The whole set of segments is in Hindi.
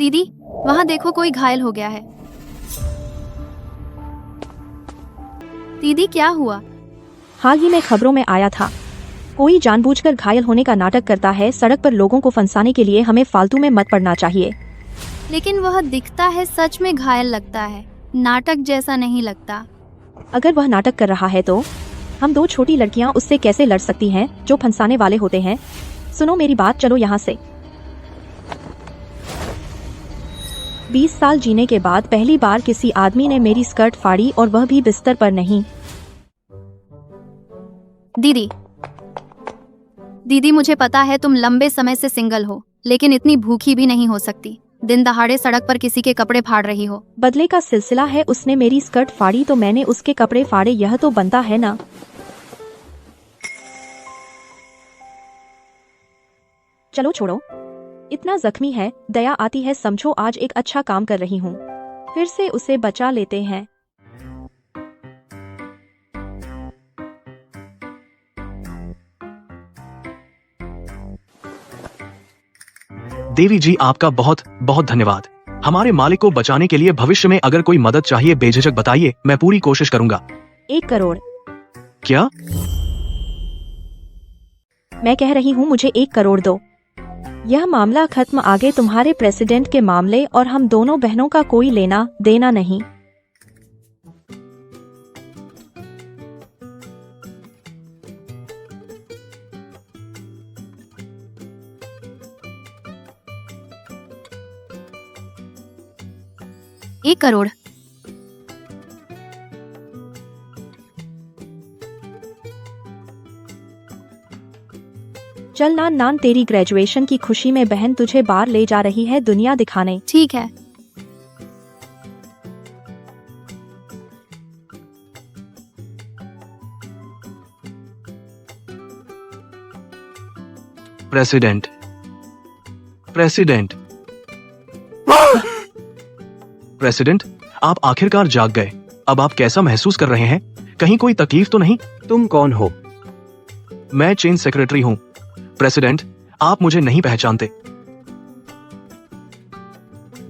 दीदी, वहाँ देखो कोई घायल हो गया है। दीदी क्या हुआ? हाल ही में खबरों में आया था, कोई जानबूझकर घायल होने का नाटक करता है। सड़क पर लोगों को फंसाने के लिए हमें फालतू में मत पड़ना चाहिए। लेकिन वह दिखता है सच में घायल लगता है, नाटक जैसा नहीं लगता। अगर वह नाटक कर रहा है तो हम दो छोटी लड़कियां उससे कैसे लड़ सकती हैं जो फंसाने वाले होते हैं। सुनो मेरी बात, चलो यहाँ से। 20 साल जीने के बाद पहली बार किसी आदमी ने मेरी स्कर्ट फाड़ी, और वह भी बिस्तर पर नहीं। दीदी, मुझे पता है तुम लंबे समय से सिंगल हो, लेकिन इतनी भूखी भी नहीं हो सकती। दिन दहाड़े सड़क पर किसी के कपड़े फाड़ रही हो। बदले का सिलसिला है, उसने मेरी स्कर्ट फाड़ी तो मैंने उसके कपड़े फाड़े, यह तो बनता है ना। चलो छोड़ो, इतना जख्मी है, दया आती है। समझो आज एक अच्छा काम कर रही हूँ, फिर से उसे बचा लेते हैं। देवी जी, आपका बहुत बहुत धन्यवाद। हमारे मालिक को बचाने के लिए भविष्य में अगर कोई मदद चाहिए बेझिझक बताइए, मैं पूरी कोशिश करूंगा। 1 करोड़। क्या? मैं कह रही हूँ मुझे 1 करोड़ दो। यह मामला खत्म, आगे तुम्हारे प्रेसिडेंट के मामले और हम दोनों बहनों का कोई लेना देना नहीं। एक करोड़। चल नान, तेरी ग्रेजुएशन की खुशी में बहन तुझे बाहर ले जा रही है दुनिया दिखाने। ठीक है। प्रेसिडेंट, प्रेसिडेंट, प्रेसिडेंट, आप आखिरकार जाग गए। अब आप कैसा महसूस कर रहे हैं? कहीं कोई तकलीफ तो नहीं? तुम कौन हो? मैं चेंज सेक्रेटरी हूँ। प्रेसिडेंट, आप मुझे नहीं पहचानते।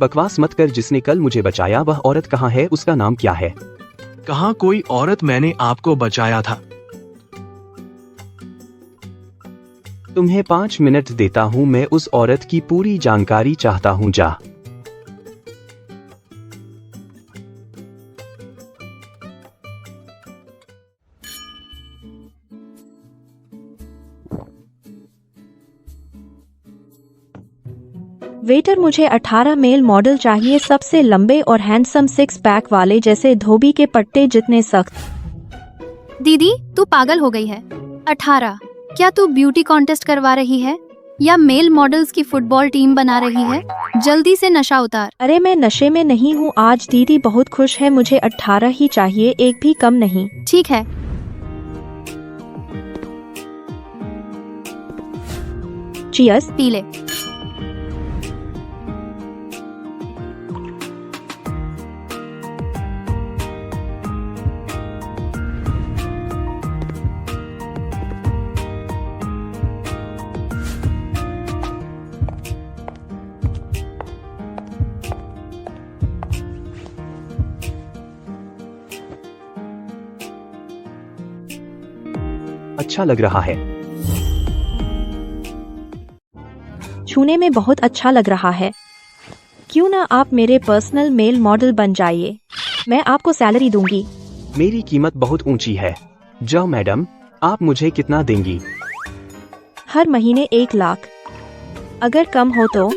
बकवास मत कर, जिसने कल मुझे बचाया वह औरत कहाँ है? उसका नाम क्या है? कहाँ कोई औरत, मैंने आपको बचाया था। तुम्हें 5 मिनट देता हूँ, मैं उस औरत की पूरी जानकारी चाहता हूँ। जा। वेटर, मुझे 18 मेल मॉडल चाहिए, सबसे लंबे और हैंडसम 6 पैक वाले, जैसे धोबी के पट्टे जितने सख्त। दीदी, तू पागल हो गई है। 18? क्या तू ब्यूटी कॉन्टेस्ट करवा रही है या मेल मॉडल्स की फुटबॉल टीम बना रही है? जल्दी से नशा उतार। अरे मैं नशे में नहीं हूँ आज, दीदी बहुत खुश है। मुझे 18 ही चाहिए, एक भी कम नहीं। ठीक है। चीयर्स। पी ले। अच्छा लग रहा है। छूने में बहुत अच्छा लग रहा है। क्यों ना आप मेरे पर्सनल मेल मॉडल बन जाइए, मैं आपको सैलरी दूंगी। मेरी कीमत बहुत ऊंची है। जाओ मैडम, आप मुझे कितना देंगी? हर महीने 1 लाख। अगर कम हो तो।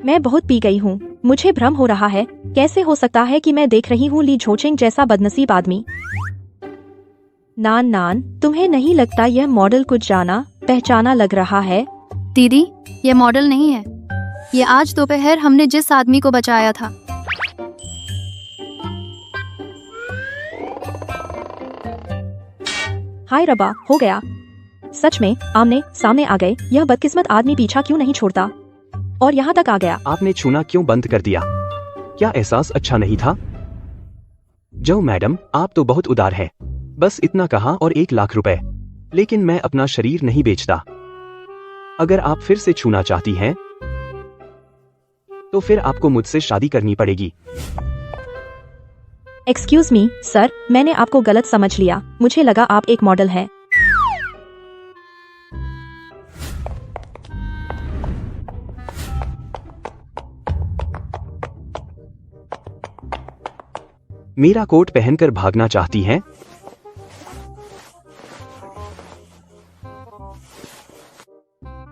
मैं बहुत पी गई हूँ, मुझे भ्रम हो रहा है। कैसे हो सकता है कि मैं देख रही हूँ ली झोचिंग जैसा बदनसीब आदमी? नान, तुम्हें नहीं लगता यह मॉडल कुछ जाना पहचाना लग रहा है? दीदी, ये मॉडल नहीं है। ये आज दोपहर हमने जिस आदमी को बचाया था। हाय रबा, हो गया। सच में आमने सामने आ गए। यह बदकिस्मत आदमी पीछा क्यों नहीं छोड़ता, और यहाँ तक आ गया। आपने छूना क्यों बंद कर दिया? क्या एहसास अच्छा नहीं था? जाओ मैडम, आप तो बहुत उदार है। बस इतना कहा और 1 लाख रुपए। लेकिन मैं अपना शरीर नहीं बेचता। अगर आप फिर से छूना चाहती हैं तो फिर आपको मुझसे शादी करनी पड़ेगी। एक्सक्यूज मी सर, मैंने आपको गलत समझ लिया। मुझे लगा आप एक मॉडल हैं। मेरा कोट पहनकर भागना चाहती हैं?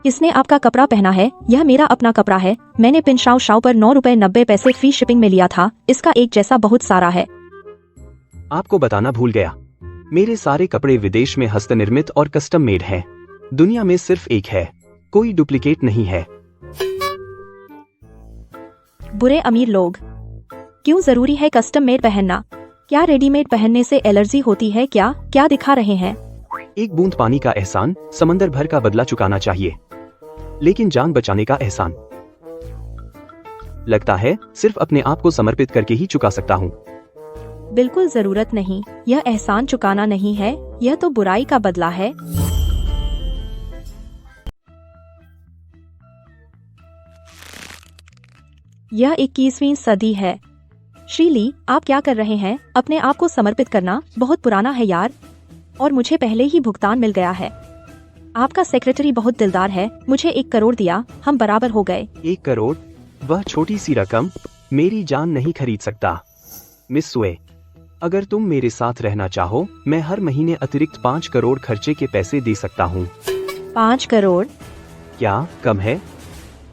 किसने आपका कपड़ा पहना है? यह मेरा अपना कपड़ा है। मैंने पिन शाओ शाओ पर 9.90 फ्री शिपिंग में लिया था। इसका एक जैसा बहुत सारा है। आपको बताना भूल गया, मेरे सारे कपड़े विदेश में हस्तनिर्मित और कस्टम मेड हैं। दुनिया में सिर्फ एक है, कोई डुप्लीकेट नहीं है। बुरे अमीर लोग, क्यों जरूरी है कस्टम मेड पहनना? क्या रेडीमेड पहनने से एलर्जी होती है क्या? क्या दिखा रहे हैं? एक बूंद पानी का एहसान समंदर भर का बदला चुकाना चाहिए, लेकिन जान बचाने का एहसान लगता है सिर्फ अपने आप को समर्पित करके ही चुका सकता हूँ। बिल्कुल जरूरत नहीं। यह एहसान चुकाना नहीं है, यह तो बुराई का बदला है। यह 21वीं सदी है। श्रीली, आप क्या कर रहे हैं? अपने आप को समर्पित करना बहुत पुराना है यार, और मुझे पहले ही भुगतान मिल गया है। आपका सेक्रेटरी बहुत दिलदार है, मुझे 1 करोड़ दिया, हम बराबर हो गए। 1 करोड़? वह छोटी सी रकम मेरी जान नहीं खरीद सकता। मिस सुए, अगर तुम मेरे साथ रहना चाहो, मैं हर महीने अतिरिक्त 5 करोड़ खर्चे के पैसे दे सकता हूँ। 5 करोड़? क्या कम है?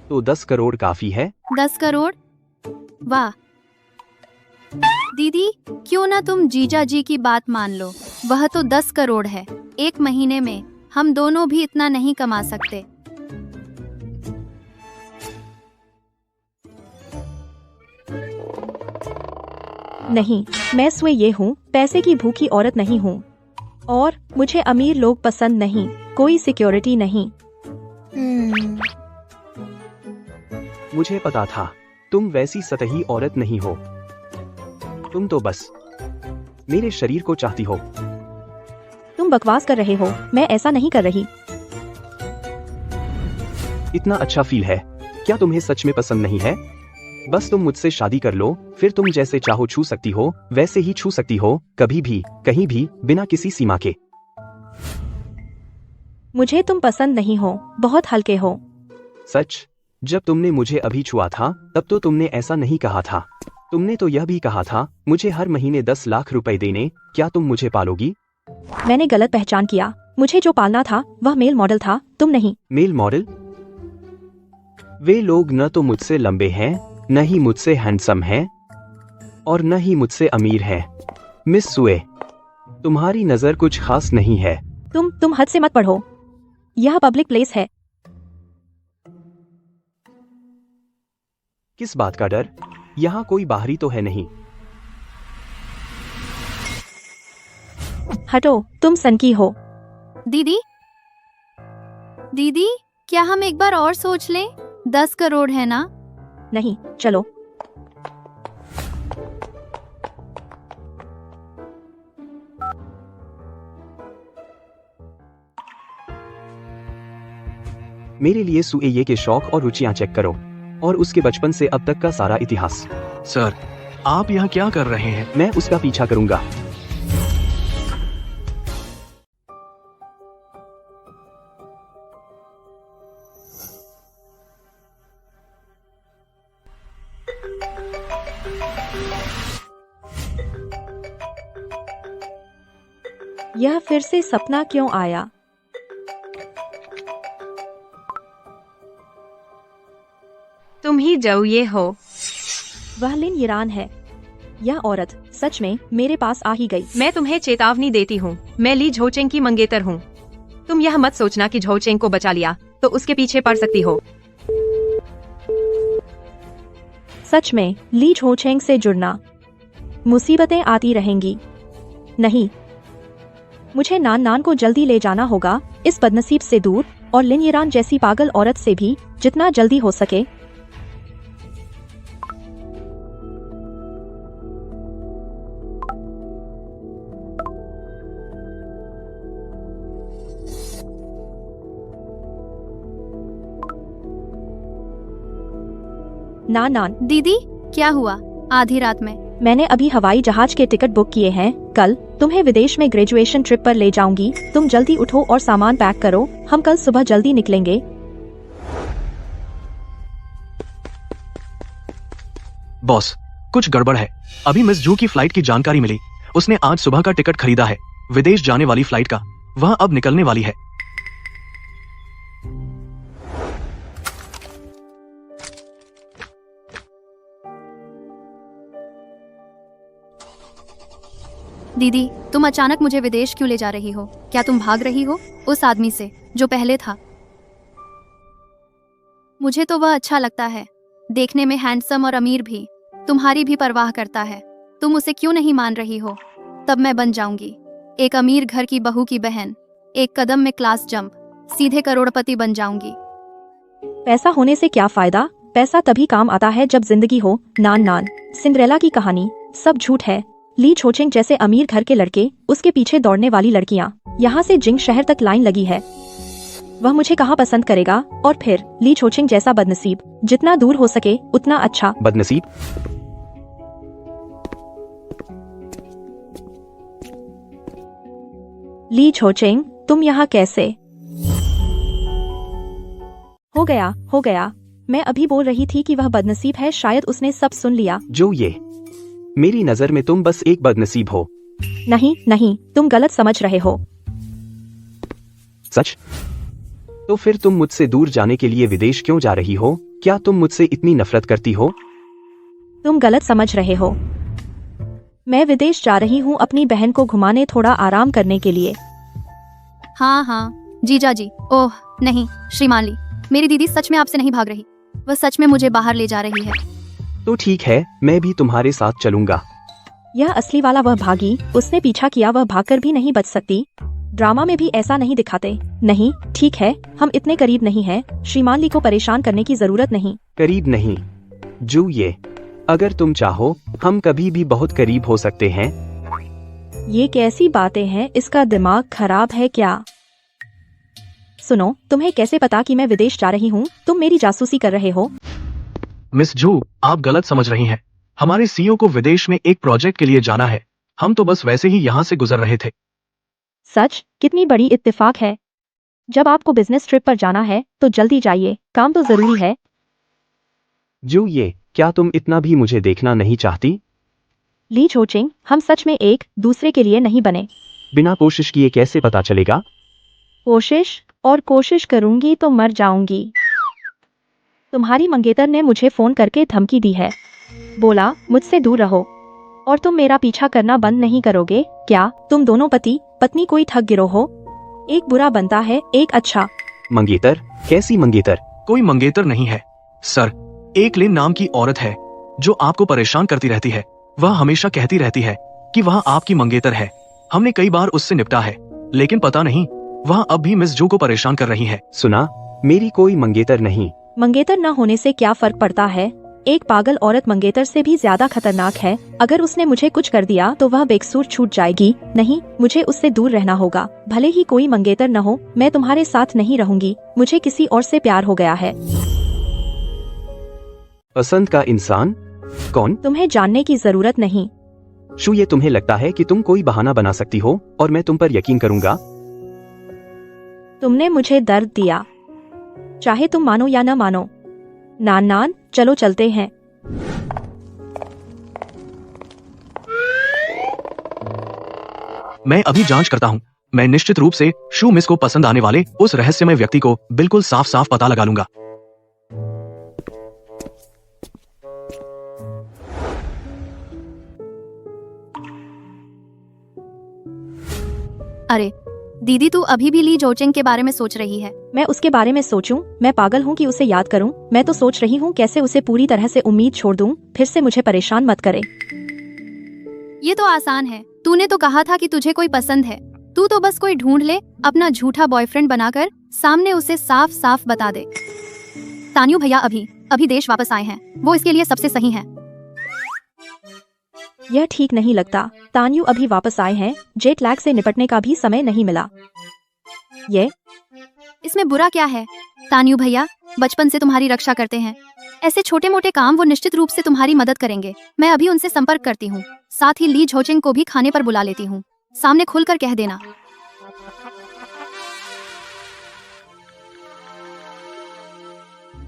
तो 10 करोड़ काफी है। 10 करोड़? वाह दीदी, क्यों ना तुम जीजा जी की बात मान लो। वह तो 10 करोड़ है। 1 महीने में हम दोनों भी इतना नहीं कमा सकते। नहीं, मैं सुए ये हूँ, पैसे की भूखी औरत नहीं हूँ। और मुझे अमीर लोग पसंद नहीं, कोई सिक्योरिटी नहीं। मुझे पता था तुम वैसी सतही औरत नहीं हो। तुम तो बस मेरे शरीर को चाहती हो। तुम बकवास कर रहे हो, मैं ऐसा नहीं कर रही। इतना अच्छा फील है, क्या तुम्हें सच में पसंद नहीं है? बस तुम मुझसे शादी कर लो, फिर तुम जैसे चाहो छू सकती हो, वैसे ही छू सकती हो, कभी भी, कहीं भी, बिना किसी सीमा के। मुझे तुम पसंद नहीं हो, बहुत हल्के हो। सच? जब तुमने मुझे अभी छुआ था, तब तो तुमने ऐसा नहीं कहा था। तुमने तो यह भी कहा था मुझे हर महीने 10 लाख रुपए देने। क्या तुम मुझे पालोगी? मैंने गलत पहचान किया। मुझे जो पालना था वह मेल मॉडल था, तुम नहीं। Mail model? वे लोग न तो मुझसे लंबे हैं, न ही मुझसे हैंडसम हैं, और न ही मुझसे अमीर हैं। मिस सुए, तुम्हारी नजर कुछ खास नहीं है। तुम हद से मत पढ़ो। यह पब्लिक प्लेस है। किस बात का डर? यहाँ कोई बाहरी तो है नहीं। हटो, तुम सनकी हो। दीदी दीदी, क्या हम एक बार और सोच लें? 10 करोड़ है ना? नहीं, चलो। मेरे लिए सुए के शौक और रुचियां चेक करो, और उसके बचपन से अब तक का सारा इतिहास। सर, आप यहाँ क्या कर रहे हैं? मैं उसका पीछा करूंगा। यह फिर से सपना क्यों आया? तुम ही जाओ ये हो। वह लिन यिरान है। यह औरत सच में मेरे पास आ ही गई। मैं तुम्हें चेतावनी देती हूँ, मैं ली झोचेंग की मंगेतर हूँ। तुम यह मत सोचना कि झोचेंग को बचा लिया तो उसके पीछे पड़ सकती हो। सच में ली झोचेंग से जुड़ना, मुसीबतें आती रहेंगी। नहीं, मुझे नान नान को जल्दी ले जाना होगा, इस बदनसीब से दूर, और लिन यिरान जैसी पागल औरत से भी, जितना जल्दी हो सके। नान नान। दीदी क्या हुआ आधी रात में? मैंने अभी हवाई जहाज के टिकट बुक किए हैं। कल तुम्हें विदेश में ग्रेजुएशन ट्रिप पर ले जाऊंगी। तुम जल्दी उठो और सामान पैक करो, हम कल सुबह जल्दी निकलेंगे। बॉस, कुछ गड़बड़ है। अभी मिस जू की फ्लाइट की जानकारी मिली। उसने आज सुबह का टिकट खरीदा है, विदेश जाने वाली फ्लाइट का। वह अब निकलने वाली है। दीदी तुम अचानक मुझे विदेश क्यों ले जा रही हो? क्या तुम भाग रही हो उस आदमी से जो पहले था? मुझे तो वह अच्छा लगता है, देखने में हैंडसम और अमीर भी। तुम्हारी भी परवाह करता है। तुम उसे क्यों नहीं मान रही हो? तब मैं बन जाऊंगी एक अमीर घर की बहू की बहन। एक कदम में क्लास जंप, सीधे करोड़पति बन जाऊंगी। पैसा होने से क्या फायदा? पैसा तभी काम आता है जब जिंदगी हो। नान नान। सिंड्रेला की कहानी सब झूठ है। ली छोचिंग जैसे अमीर घर के लड़के, उसके पीछे दौड़ने वाली लड़कियां। यहाँ से जिंग शहर तक लाइन लगी है। वह मुझे कहाँ पसंद करेगा? और फिर ली छोचिंग जैसा बदनसीब, जितना दूर हो सके उतना अच्छा। बदनसीब? ली छोचिंग तुम यहाँ कैसे? हो गया। मैं अभी बोल रही थी कि वह बदनसीब है, शायद उसने सब सुन लिया। जो ये, मेरी नजर में तुम बस एक बदनसीब हो। नहीं, तुम गलत समझ रहे हो। सच? तो फिर तुम मुझसे दूर जाने के लिए विदेश क्यों जा रही हो? क्या तुम मुझसे इतनी नफरत करती हो? तुम गलत समझ रहे हो। मैं विदेश जा रही हूँ अपनी बहन को घुमाने, थोड़ा आराम करने के लिए। हाँ जीजा जी। ओह नहीं श्रीमान ली, मेरी दीदी सच में आपसे नहीं भाग रही। वह सच में मुझे बाहर ले जा रही है। तो ठीक है, मैं भी तुम्हारे साथ चलूंगा। यह असली वाला वह भागी, उसने पीछा किया, वह भागकर भी नहीं बच सकती। ड्रामा में भी ऐसा नहीं दिखाते। नहीं ठीक है, हम इतने करीब नहीं हैं। श्रीमान ली को परेशान करने की जरूरत नहीं। करीब नहीं जू, ये अगर तुम चाहो हम कभी भी बहुत करीब हो सकते हैं। ये कैसी बातें हैं? इसका दिमाग खराब है क्या? सुनो, तुम्हें कैसे पता कि मैं विदेश जा रही हूँ? तुम मेरी जासूसी कर रहे हो। मिस जू, आप गलत समझ रही हैं। हमारे सीईओ को विदेश में एक प्रोजेक्ट के लिए जाना है। हम तो बस वैसे ही यहाँ से गुजर रहे थे। सच? कितनी बड़ी इत्तेफाक है। जब आपको बिजनेस ट्रिप पर जाना है तो जल्दी जाइए, काम तो जरूरी है। जू, ये क्या तुम इतना भी मुझे देखना नहीं चाहती? ली छोचिंग, हम सच में एक दूसरे के लिए नहीं बने। बिना कोशिश किए कैसे पता चलेगा? कोशिश करूंगी तो मर जाऊंगी। तुम्हारी मंगेतर ने मुझे फोन करके धमकी दी है। बोला मुझसे दूर रहो, और तुम मेरा पीछा करना बंद नहीं करोगे क्या? तुम दोनों पति पत्नी कोई ठग गिरोह हो। एक बुरा बनता है, एक अच्छा। मंगेतर? कैसी मंगेतर? कोई मंगेतर नहीं है सर, एक लिन नाम की औरत है जो आपको परेशान करती रहती है। वह हमेशा कहती रहती है कि वह आपकी मंगेतर है। हमने कई बार उससे निपटा है, लेकिन पता नहीं वह अब भी मिस जू को परेशान कर रही है। सुना, मेरी कोई मंगेतर नहीं। मंगेतर न होने से क्या फर्क पड़ता है? एक पागल औरत मंगेतर से भी ज्यादा खतरनाक है। अगर उसने मुझे कुछ कर दिया तो वह बेकसूर छूट जाएगी। नहीं, मुझे उससे दूर रहना होगा, भले ही कोई मंगेतर न हो। मैं तुम्हारे साथ नहीं रहूंगी, मुझे किसी और से प्यार हो गया है। पसंद का इंसान? कौन? तुम्हें जानने की जरूरत नहीं। शू, ये तुम्हें लगता है कि तुम कोई बहाना बना सकती हो और मैं तुम पर यकीन करूंगा? तुमने मुझे दर्द दिया, चाहे तुम मानो या न मानो। नान नान, चलो चलते हैं। मैं अभी जांच करता हूँ। मैं निश्चित रूप से शू मिस को पसंद आने वाले उस रहस्यमय व्यक्ति को बिल्कुल साफ साफ पता लगा लूंगा। अरे दीदी, तू अभी भी ली जोचिंग के बारे में सोच रही है? मैं उसके बारे में सोचूं? मैं पागल हूँ कि उसे याद करूं? मैं तो सोच रही हूँ कैसे उसे पूरी तरह से उम्मीद छोड़ दूं, फिर से मुझे परेशान मत करे। ये तो आसान है। तूने तो कहा था कि तुझे कोई पसंद है। तू तो बस कोई ढूंढ ले, अपना झूठा बॉयफ्रेंड बनाकर सामने उसे साफ साफ बता दे। तान्यू भैया अभी देश वापस आए हैं, वो इसके लिए सबसे सही हैं। यह ठीक नहीं लगता। तान्यू अभी वापस आए हैं, जेट लैग से निपटने का भी समय नहीं मिला। ये इसमें बुरा क्या है? तान्यू भैया बचपन से तुम्हारी रक्षा करते हैं। ऐसे छोटे मोटे काम वो निश्चित रूप से तुम्हारी मदद करेंगे। मैं अभी उनसे संपर्क करती हूँ। साथ ही ली झोचेंग को भी खाने पर बुला लेती हूँ। सामने खुलकर कह देना।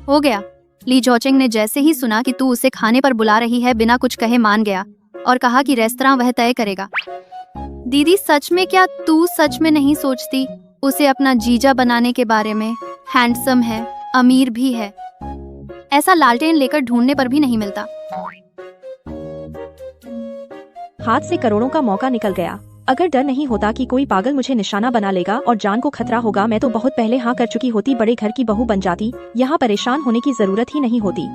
हो गया। ली झोचेंग ने जैसे ही सुना कि तू उसे खाने पर बुला रही है, बिना कुछ कहे मान गया और कहा कि रेस्तरां वह तय करेगा। दीदी सच में क्या तू सच में नहीं सोचती उसे अपना जीजा बनाने के बारे में? हैंडसम है, अमीर भी है, ऐसा लालटेन लेकर ढूंढने पर भी नहीं मिलता। हाथ से करोड़ों का मौका निकल गया। अगर डर नहीं होता कि कोई पागल मुझे निशाना बना लेगा और जान को खतरा होगा, मैं तो बहुत पहले हाँ कर चुकी होती, बड़े घर की बहू बन जाती। यहाँ परेशान होने की जरूरत ही नहीं होती।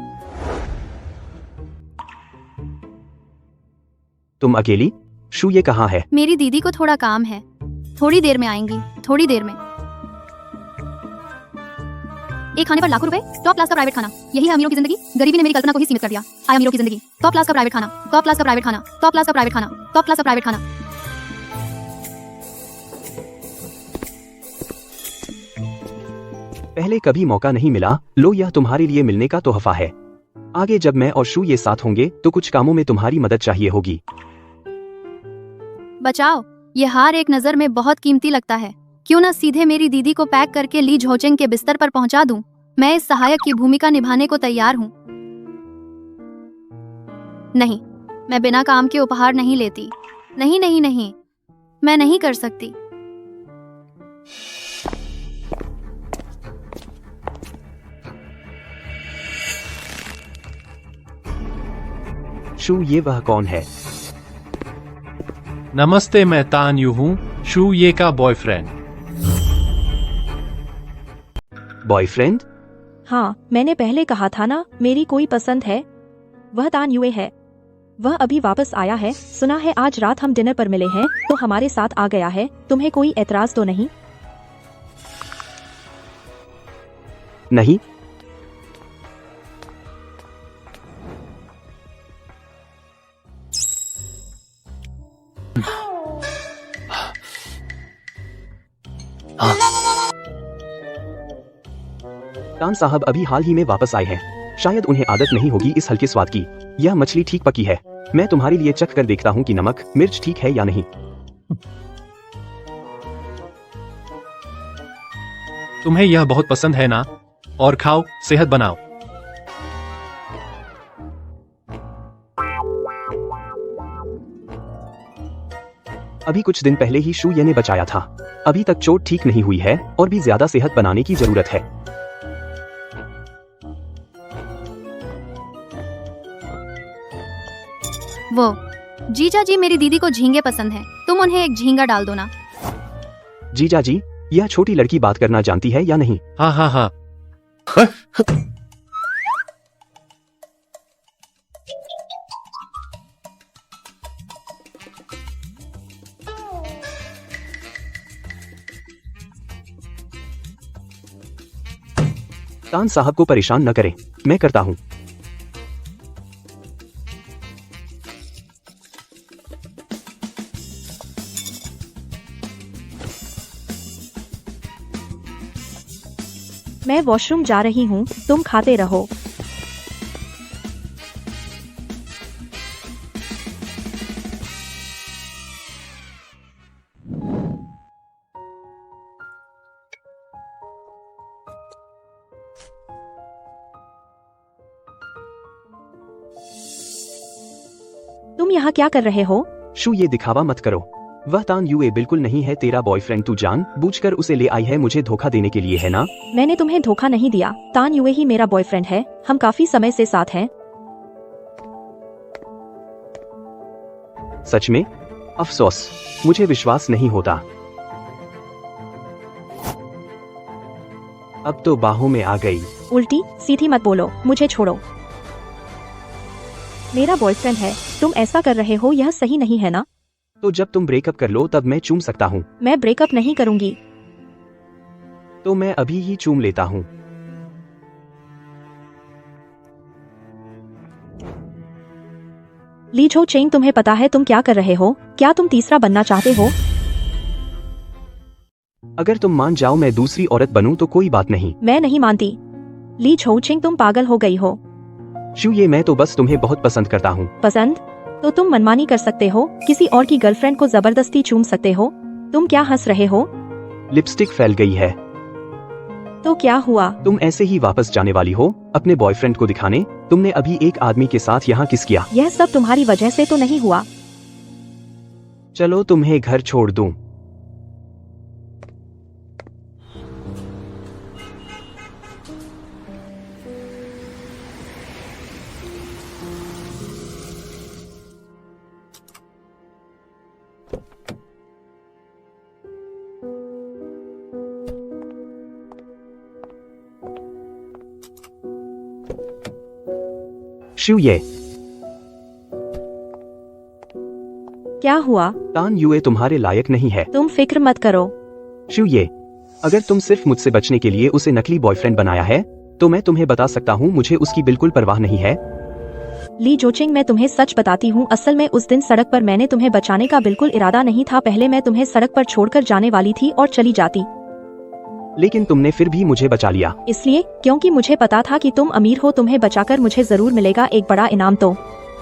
तुम अकेली? शू ये कहाँ है? मेरी दीदी को थोड़ा काम है, थोड़ी देर में आएंगी, थोड़ी देर में। एक खाने पर लाखों रुपए, टॉप क्लास का प्राइवेट खाना, यही है अमीरों की जिंदगी। गरीबी ने मेरी कल्पना को ही सीमित कर दिया। आय अमीरों की जिंदगी, टॉप क्लास का प्राइवेट खाना, टॉप क्लास का प्राइवेट खाना, टॉप क्लास का प्राइवेट खाना, टॉप क्लास का प्राइवेट खाना। पहले कभी मौका नहीं मिला, लो यह तुम्हारे लिए मिलने का तोहफा है। आगे जब मैं और शू ये साथ होंगे तो कुछ कामों में तुम्हारी मदद चाहिए होगी। बचाओ, ये हार एक नजर में बहुत कीमती लगता है। क्यों न सीधे मेरी दीदी को पैक करके ली झोचेंग के बिस्तर पर पहुंचा दूं। मैं इस सहायक की भूमिका निभाने को तैयार हूं। नहीं, मैं बिना काम के उपहार नहीं लेती। नहीं नहीं नहीं, मैं नहीं कर सकती। शू ये वह कौन है? नमस्ते, मैं तान्यू हूँ, शू ये का बॉयफ्रेंड। बॉयफ्रेंड? हाँ, मैंने पहले कहा था ना, मेरी कोई पसंद है। वह तान युए है। वह अभी वापस आया है। सुना है आज रात हम डिनर पर मिले हैं, तो हमारे साथ आ गया है। तुम्हें कोई एतराज तो नहीं? नहीं। तान साहब अभी हाल ही में वापस आए हैं। शायद उन्हें आदत नहीं होगी इस हल्के स्वाद की। यह मछली ठीक पकी है। मैं तुम्हारे लिए चख कर देखता हूँ कि नमक मिर्च ठीक है या नहीं। तुम्हें यह बहुत पसंद है ना? और खाओ, सेहत बनाओ। अभी कुछ दिन पहले ही शू ये ने बचाया था। अभी तक चोट ठीक नहीं हुई है और भी ज्यादा सेहत बनाने की जरूरत है। वो जीजा जी, मेरी दीदी को झींगे पसंद हैं। तुम उन्हें एक झींगा डाल दो ना। जीजा जी, यह छोटी लड़की बात करना जानती है या नहीं? हाँ हाँ हाँ। तान साहब को परेशान न करें, मैं करता हूँ। मैं वॉशरूम जा रही हूँ, तुम खाते रहो। तुम यहाँ क्या कर रहे हो? शू ये दिखावा मत करो। वह तान युए बिल्कुल नहीं है तेरा बॉयफ्रेंड। तू जान बूझकर उसे ले आई है मुझे धोखा देने के लिए, है ना? मैंने तुम्हें धोखा नहीं दिया। तान युए ही मेरा बॉयफ्रेंड है। हम काफी समय से साथ हैं। सच में? अफसोस, मुझे विश्वास नहीं होता। अब तो बाहों में आ गई। उल्टी सीधी मत बोलो, मुझे छोड़ो। मेरा बॉयफ्रेंड है, तुम ऐसा कर रहे हो, यह सही नहीं है ना? तो जब तुम ब्रेकअप कर लो तब मैं चूम सकता हूँ। मैं ब्रेकअप नहीं करूंगी। तो मैं अभी ही चूम लेता हूँ। ली झो चेंग, तुम्हें पता है तुम क्या कर रहे हो? क्या तुम तीसरा बनना चाहते हो? अगर तुम मान जाओ मैं दूसरी औरत बनूं तो कोई बात नहीं। मैं नहीं मानती। ली झोउचिंग, तुम पागल हो गई हो। शू ये, मैं तो बस तुम्हें बहुत पसंद करता हूँ। पसंद? तो तुम मनमानी कर सकते हो, किसी और की गर्लफ्रेंड को जबरदस्ती चूम सकते हो। तुम क्या हंस रहे हो? लिपस्टिक फैल गई है। तो क्या हुआ? तुम ऐसे ही वापस जाने वाली हो अपने बॉयफ्रेंड को दिखाने? तुमने अभी एक आदमी के साथ यहाँ किस किया? यह सब तुम्हारी वजह से तो नहीं हुआ। चलो तुम्हें घर छोड़ दूं। शू ये, क्या हुआ? तान युए तुम्हारे लायक नहीं है। तुम फिक्र मत करो। शू ये, अगर तुम सिर्फ मुझसे बचने के लिए उसे नकली बॉयफ्रेंड बनाया है तो मैं तुम्हें बता सकता हूँ मुझे उसकी बिल्कुल परवाह नहीं है। ली जोचिंग, मैं तुम्हें सच बताती हूँ, असल में उस दिन सड़क पर मैंने तुम्हें बचाने का बिल्कुल इरादा नहीं था। पहले मैं तुम्हें सड़क पर छोड़कर जाने वाली थी और चली जाती, लेकिन तुमने फिर भी मुझे बचा लिया। इसलिए क्योंकि मुझे पता था कि तुम अमीर हो, तुम्हें बचाकर मुझे जरूर मिलेगा एक बड़ा इनाम। तो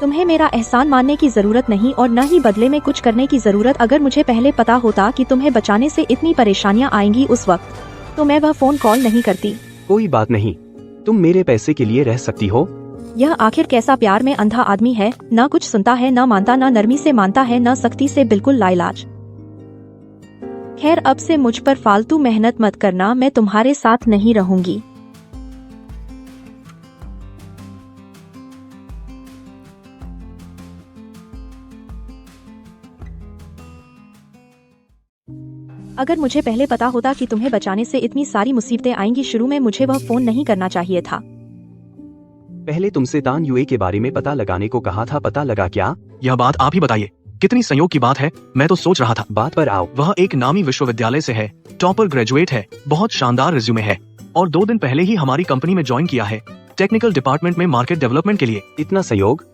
तुम्हें मेरा एहसान मानने की जरूरत नहीं और न ही बदले में कुछ करने की जरूरत। अगर मुझे पहले पता होता कि तुम्हें बचाने से इतनी परेशानियां आएंगी उस वक्त, तो मैं वह फोन कॉल नहीं करती। कोई बात नहीं, तुम मेरे पैसे के लिए रह सकती हो। यह आखिर कैसा प्यार में अंधा आदमी है, ना कुछ सुनता है, ना मानता, ना नरमी से मानता है, ना सख्ती से, बिल्कुल लाइलाज। खैर, अब से मुझ पर फालतू मेहनत मत करना, मैं तुम्हारे साथ नहीं रहूंगी। अगर मुझे पहले पता होता कि तुम्हें बचाने से इतनी सारी मुसीबतें आएंगी, शुरू में मुझे वह फोन नहीं करना चाहिए था। पहले तुमसे तान युए के बारे में पता लगाने को कहा था, पता लगा क्या? यह बात आप ही बताइए, कितनी संयोग की बात है। मैं तो सोच रहा था। बात पर आओ। वह एक नामी विश्वविद्यालय से है, टॉपर ग्रेजुएट है, बहुत शानदार रिज्यूमे है और 2 दिन पहले ही हमारी कंपनी में ज्वाइन किया है, टेक्निकल डिपार्टमेंट में मार्केट डेवलपमेंट के लिए। इतना सहयोग?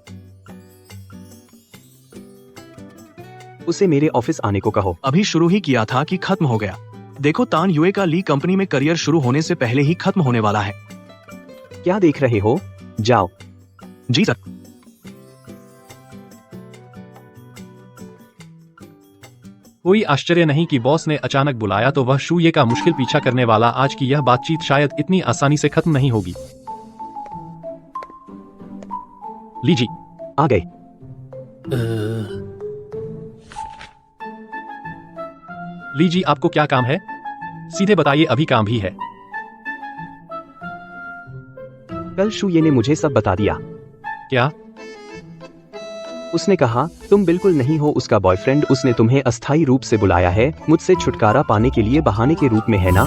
उसे मेरे ऑफिस आने को कहो। अभी शुरू ही किया था कि खत्म हो गया। देखो, तान युए का ली कंपनी में करियर शुरू होने से पहले ही खत्म होने वाला है। क्या देख रहे हो? जाओ। जी सर। कोई आश्चर्य नहीं कि बॉस ने अचानक बुलाया तो वह शूये का मुश्किल पीछा करने वाला। आज की यह बातचीत शायद इतनी आसानी से खत्म नहीं होगी। लीजी आ गए। लीजी, आपको क्या काम है? सीधे बताइए, अभी काम भी है। कल शूये ने मुझे सब बता दिया। क्या? उसने कहा तुम बिल्कुल नहीं हो उसका बॉयफ्रेंड। उसने तुम्हें अस्थायी रूप से बुलाया है, मुझसे छुटकारा पाने के लिए, बहाने के रूप में, है ना?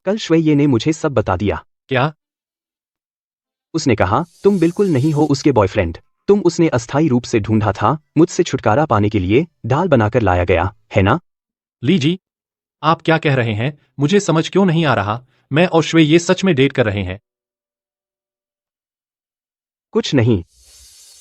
कल शूये ने मुझे सब बता दिया। क्या? उसने कहा तुम बिल्कुल नहीं हो उसके बॉयफ्रेंड। तुम उसने अस्थायी रूप से ढूंढा था, मुझसे छुटकारा पाने के लिए ढाल बनाकर लाया गया, है ना? लीजी, आप क्या कह रहे हैं? मुझे समझ क्यों नहीं आ रहा। मैं और श्वे ये सच में डेट कर रहे हैं? कुछ नहीं।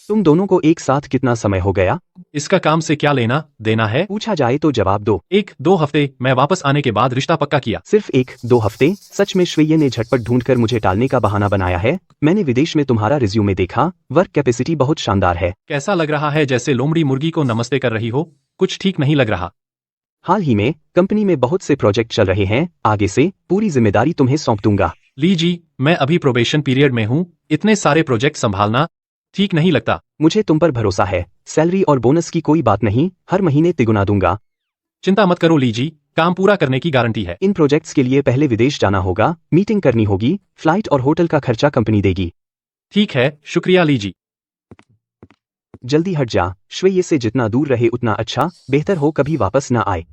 तुम दोनों को एक साथ कितना समय हो गया? इसका काम से क्या लेना देना है? पूछा जाए तो जवाब दो। 1-2 हफ्ते। मैं वापस आने के बाद रिश्ता पक्का किया। सिर्फ 1-2 हफ्ते? सच में शूये ने झटपट ढूंढकर मुझे टालने का बहाना बनाया है। मैंने विदेश में तुम्हारा रिज्यूमे देखा, वर्क कैपेसिटी बहुत शानदार है। कैसा लग रहा है? जैसे लोमड़ी मुर्गी को नमस्ते कर रही हो। कुछ ठीक नहीं लग रहा। हाल ही में कंपनी में बहुत से प्रोजेक्ट चल रहे हैं, आगे से पूरी जिम्मेदारी तुम्हें सौंप दूंगा। लीजी, मैं अभी प्रोबेशन पीरियड में हूँ, इतने सारे प्रोजेक्ट संभालना ठीक नहीं लगता। मुझे तुम पर भरोसा है। सैलरी और बोनस की कोई बात नहीं, हर महीने तिगुना दूंगा। चिंता मत करो लीजी, काम पूरा करने की गारंटी है। इन प्रोजेक्ट्स के लिए पहले विदेश जाना होगा, मीटिंग करनी होगी, फ्लाइट और होटल का खर्चा कंपनी देगी। ठीक है, शुक्रिया लीजी। जल्दी हट जा। शूये से जितना दूर रहे उतना अच्छा, बेहतर हो कभी वापस ना आए।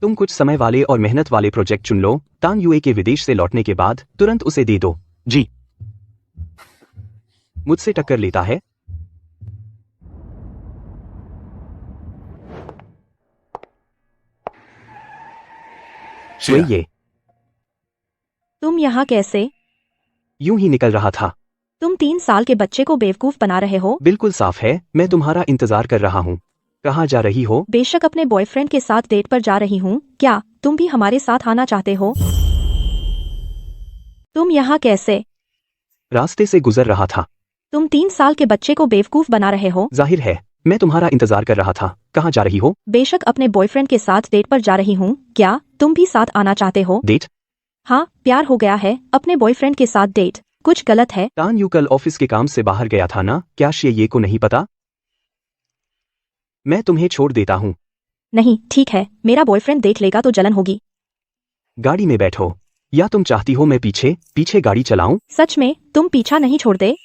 तुम कुछ समय वाले और मेहनत वाले प्रोजेक्ट चुन लो। तान युए के विदेश से लौटने के बाद तुरंत उसे दे दो। जी। मुझसे टक्कर लेता है? शूये, तुम यहाँ कैसे? यूं ही निकल रहा था। तुम 3 साल के बच्चे को बेवकूफ बना रहे हो। बिल्कुल साफ है, मैं तुम्हारा इंतजार कर रहा हूँ। कहाँ जा रही हो? बेशक अपने बॉयफ्रेंड के साथ डेट पर जा रही हूँ। क्या तुम भी हमारे साथ आना चाहते हो? तुम यहाँ कैसे? रास्ते से गुजर रहा था। तुम 3 साल के बच्चे को बेवकूफ बना रहे हो। जाहिर है, मैं तुम्हारा इंतजार कर रहा था। कहाँ जा रही हो? बेशक अपने बॉयफ्रेंड के साथ डेट पर जा रही हूँ। क्या तुम भी साथ आना चाहते हो? डेट? हाँ, प्यार हो गया है। अपने बॉयफ्रेंड के साथ डेट कुछ गलत है? तान यू कल ऑफिस के काम से बाहर गया था ना? क्या ये को नहीं पता? मैं तुम्हें छोड़ देता हूँ। नहीं, ठीक है, मेरा बॉयफ्रेंड देख लेगा तो जलन होगी। गाड़ी में बैठो, या तुम चाहती हो मैं पीछे पीछे गाड़ी चलाऊं? सच में तुम पीछा नहीं छोड़ते?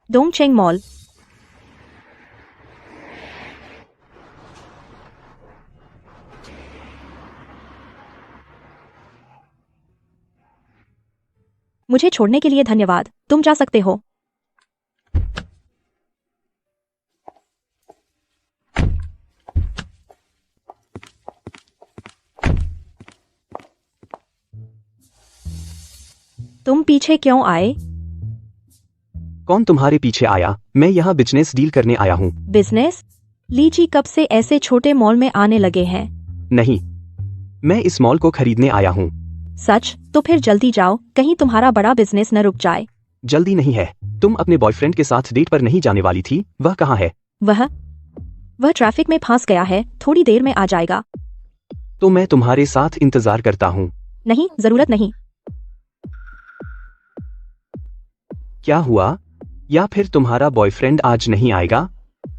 Dongcheng mall. मुझे छोड़ने के लिए धन्यवाद। तुम जा सकते हो। तुम पीछे क्यों आए? कौन तुम्हारे पीछे आया? मैं यहाँ बिजनेस डील करने आया हूँ। बिजनेस? लीची कब से ऐसे छोटे मॉल में आने लगे हैं? नहीं, मैं इस मॉल को खरीदने आया हूँ। सच? तो फिर जल्दी जाओ, कहीं तुम्हारा बड़ा बिजनेस न रुक जाए। जल्दी नहीं है। तुम अपने बॉयफ्रेंड के साथ डेट पर नहीं जाने वाली थी? वह कहाँ है? वह ट्रैफिक में फंस गया है, थोड़ी देर में आ जाएगा। तो मैं तुम्हारे साथ इंतजार करता हूँ। नहीं, जरूरत नहीं। क्या हुआ? या फिर तुम्हारा बॉयफ्रेंड आज नहीं आएगा?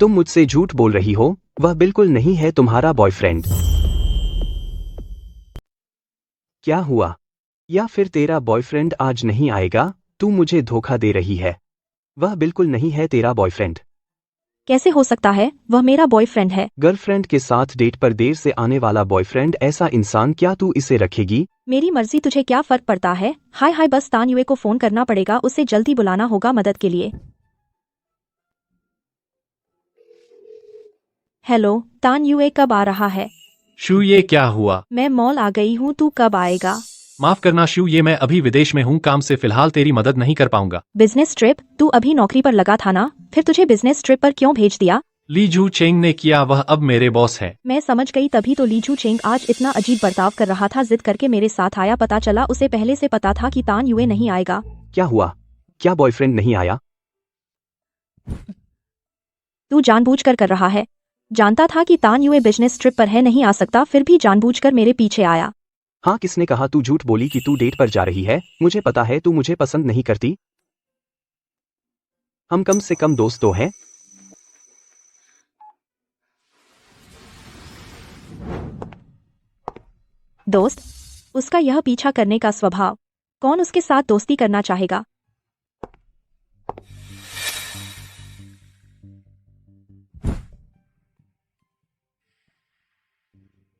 तुम मुझसे झूठ बोल रही हो, वह बिल्कुल नहीं है तुम्हारा बॉयफ्रेंड। क्या हुआ? या फिर तेरा बॉयफ्रेंड आज नहीं आएगा? तू मुझे धोखा दे रही है। वह बिल्कुल नहीं है तेरा बॉयफ्रेंड। कैसे हो सकता है? वह मेरा बॉयफ्रेंड है। गर्लफ्रेंड के साथ डेट पर देर से आने वाला बॉयफ्रेंड, ऐसा इंसान क्या तू इसे रखेगी? मेरी मर्जी, तुझे क्या फर्क पड़ता है? हाय हाय, बस तान युए को फोन करना पड़ेगा, उसे जल्दी बुलाना होगा मदद के लिए। हेलो, तान युए कब आ रहा है? शू ये क्या हुआ? मैं मॉल आ गई हूँ, तू कब आएगा? माफ करना शू, ये मैं अभी विदेश में हूँ, काम से फिलहाल तेरी मदद नहीं कर पाऊंगा। Business trip? तू अभी नौकरी पर लगा था ना, फिर तुझे बिजनेस ट्रिप पर क्यों भेज दिया? ली जू चेंग ने किया, वह अब मेरे बॉस है। मैं समझ गई, तभी तो लीजू चेंग आज इतना अजीब बर्ताव कर रहा था, जिद करके मेरे साथ आया। पता चला उसे पहले से पता था कि तान युए नहीं आएगा। क्या हुआ? क्या बॉयफ्रेंड नहीं आया? तू जानबूझकर कर रहा है। जानता था कि तान युए बिजनेस ट्रिप पर है, नहीं आ सकता, फिर भी जानबूझकर मेरे पीछे आया। हाँ, किसने कहा तू झूठ बोली कि तू डेट पर जा रही है? मुझे पता है तू मुझे पसंद नहीं करती। हम कम से कम दोस्त तो हैं। दोस्त? उसका यह पीछा करने का स्वभाव, कौन उसके साथ दोस्ती करना चाहेगा?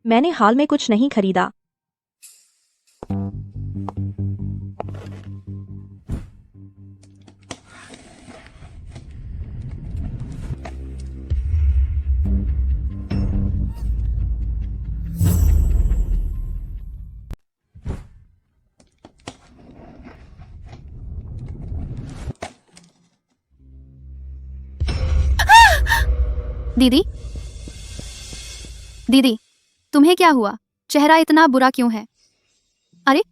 मैंने हाल में कुछ नहीं खरीदा। दीदी, दीदी, तुम्हें क्या हुआ? चेहरा इतना बुरा क्यों है? अरे,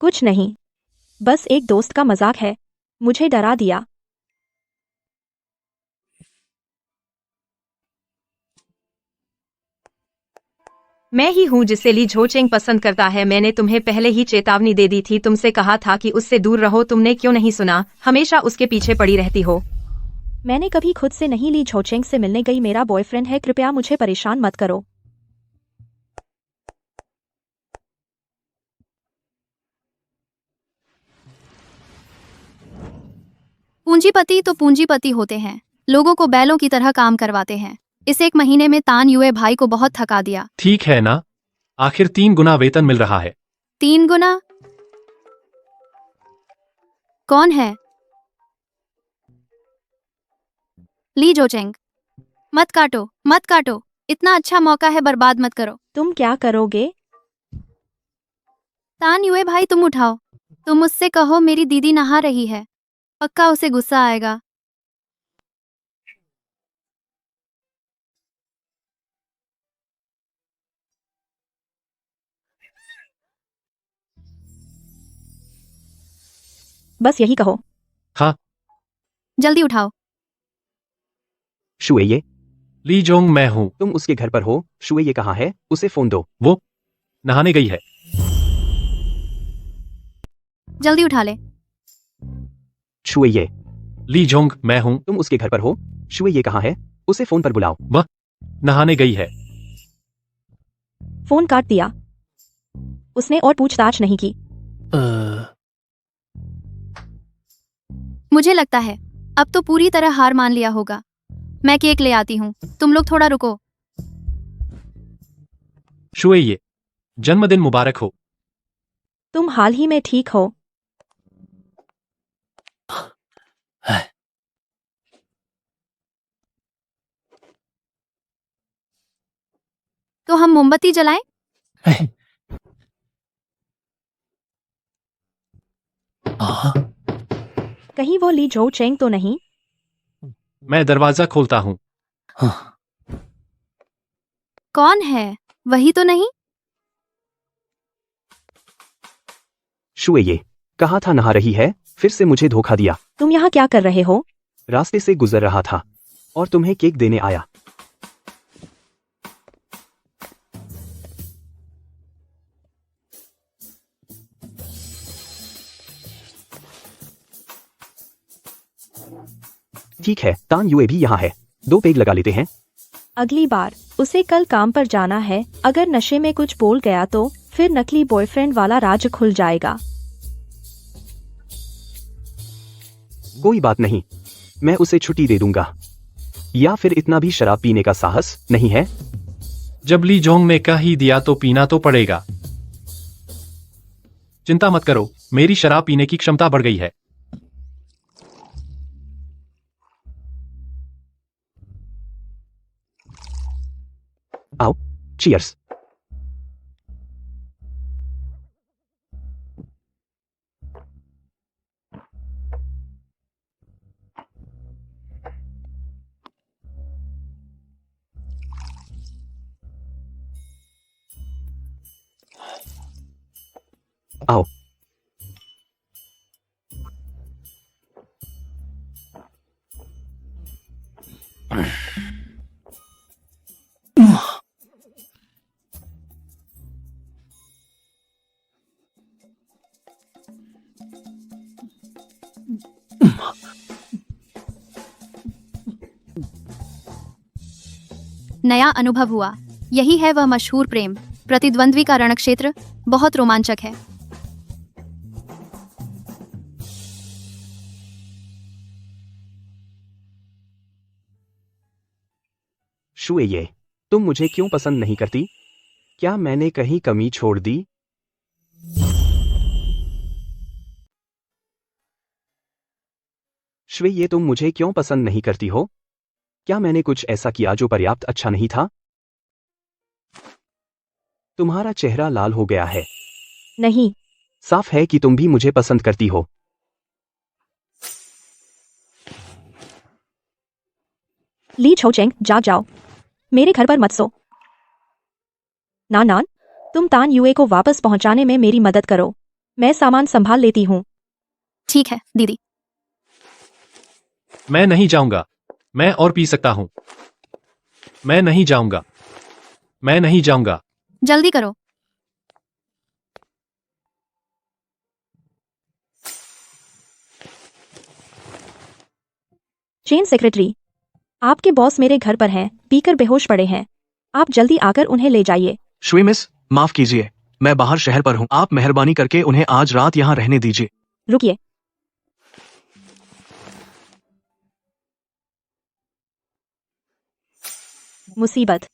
कुछ नहीं, बस एक दोस्त का मजाक है, मुझे डरा दिया। मैं ही हूँ जिसे ली झोचेंग पसंद करता है। मैंने तुम्हें पहले ही चेतावनी दे दी थी, तुमसे कहा था कि उससे दूर रहो, तुमने क्यों नहीं सुना? हमेशा उसके पीछे पड़ी रहती हो। मैंने कभी खुद से नहीं ली झोचेंग से मिलने गई, मेरा बॉयफ्रेंड है, कृपया मुझे परेशान मत करो। पूंजीपति तो पूंजीपति होते हैं, लोगों को बैलों की तरह काम करवाते हैं। इस 1 महीने में तान युए भाई को बहुत थका दिया। ठीक है ना, आखिर 3 गुना वेतन मिल रहा है। 3 गुना? कौन है? ली जोचेंग, मत काटो, मत काटो, इतना अच्छा मौका है, बर्बाद मत करो। तुम क्या करोगे? तान युए भाई, तुम उठाओ, तुम मुझसे कहो मेरी दीदी नहा रही है, पक्का उसे गुस्सा आएगा। बस यही कहो। हाँ। जल्दी उठाओ। शुए ये, ली जोंग मैं हूँ। तुम उसके घर पर हो। शुए ये कहाँ है, उसे फोन दो। वो नहाने गई है। जल्दी उठा ले। शुए ये, ली जोंग मैं हूँ। तुम उसके घर पर हो। शुए ये कहाँ है, उसे फोन पर बुलाओ। वह नहाने गई है। फोन काट दिया। उसने और पूछताछ नहीं की। मुझे लगता है अब तो पूरी तरह हार मान लिया होगा। मैं केक ले आती हूँ, तुम लोग थोड़ा रुको। शुए ये, जन्मदिन मुबारक हो। तुम हाल ही में ठीक हो। तो हम मोमबत्ती जलाएं? कहीं वो ली झो चेंग तो नहीं? मैं दरवाजा खोलता हूँ। कौन है? वही तो नहीं? शुए ये, कहा था नहा रही है, फिर से मुझे धोखा दिया। तुम यहाँ क्या कर रहे हो? रास्ते से गुजर रहा था और तुम्हें केक देने आया। ठीक है, तान युए भी यहाँ है। 2 पेग लगा लेते हैं। अगली बार उसे कल काम पर जाना है। अगर नशे में कुछ बोल गया तो फिर नकली बॉयफ्रेंड वाला राज खुल जाएगा। कोई बात नहीं, मैं उसे छुट्टी दे दूंगा। या फिर इतना भी शराब पीने का साहस नहीं है? जब ली जोंग ने कह ही दिया तो पीना तो पड़ेगा। चिंता मत करो, मेरी शराब पीने की क्षमता बढ़ गई है। आओ, चीयर्स। आओ। नया अनुभव हुआ। यही है वह मशहूर प्रेम प्रतिद्वंद्वी का रणक्षेत्र। बहुत रोमांचक है। शुए ये, तुम मुझे क्यों पसंद नहीं करती? क्या मैंने कहीं कमी छोड़ दी? श्वे ये, तुम मुझे क्यों पसंद नहीं करती हो? क्या मैंने कुछ ऐसा किया जो पर्याप्त अच्छा नहीं था? तुम्हारा चेहरा लाल हो गया है। नहीं, साफ है कि तुम भी मुझे पसंद करती हो। ली छो चेंग, जाग जाओ। मेरे घर पर मत सो। नान, तुम तान युए को वापस पहुंचाने में मेरी मदद करो। मैं सामान संभाल लेती हूँ। ठीक है दीदी। मैं नहीं जाऊंगा। मैं और पी सकता हूँ। मैं नहीं जाऊंगा। मैं नहीं जाऊंगा। जल्दी करो। चेन सेक्रेटरी, आपके बॉस मेरे घर पर हैं, पीकर बेहोश पड़े हैं। आप जल्दी आकर उन्हें ले जाइए। शुई मिस, माफ कीजिए, मैं बाहर शहर पर हूँ। आप मेहरबानी करके उन्हें आज रात यहाँ रहने दीजिए। रुकिए। मुसीबत।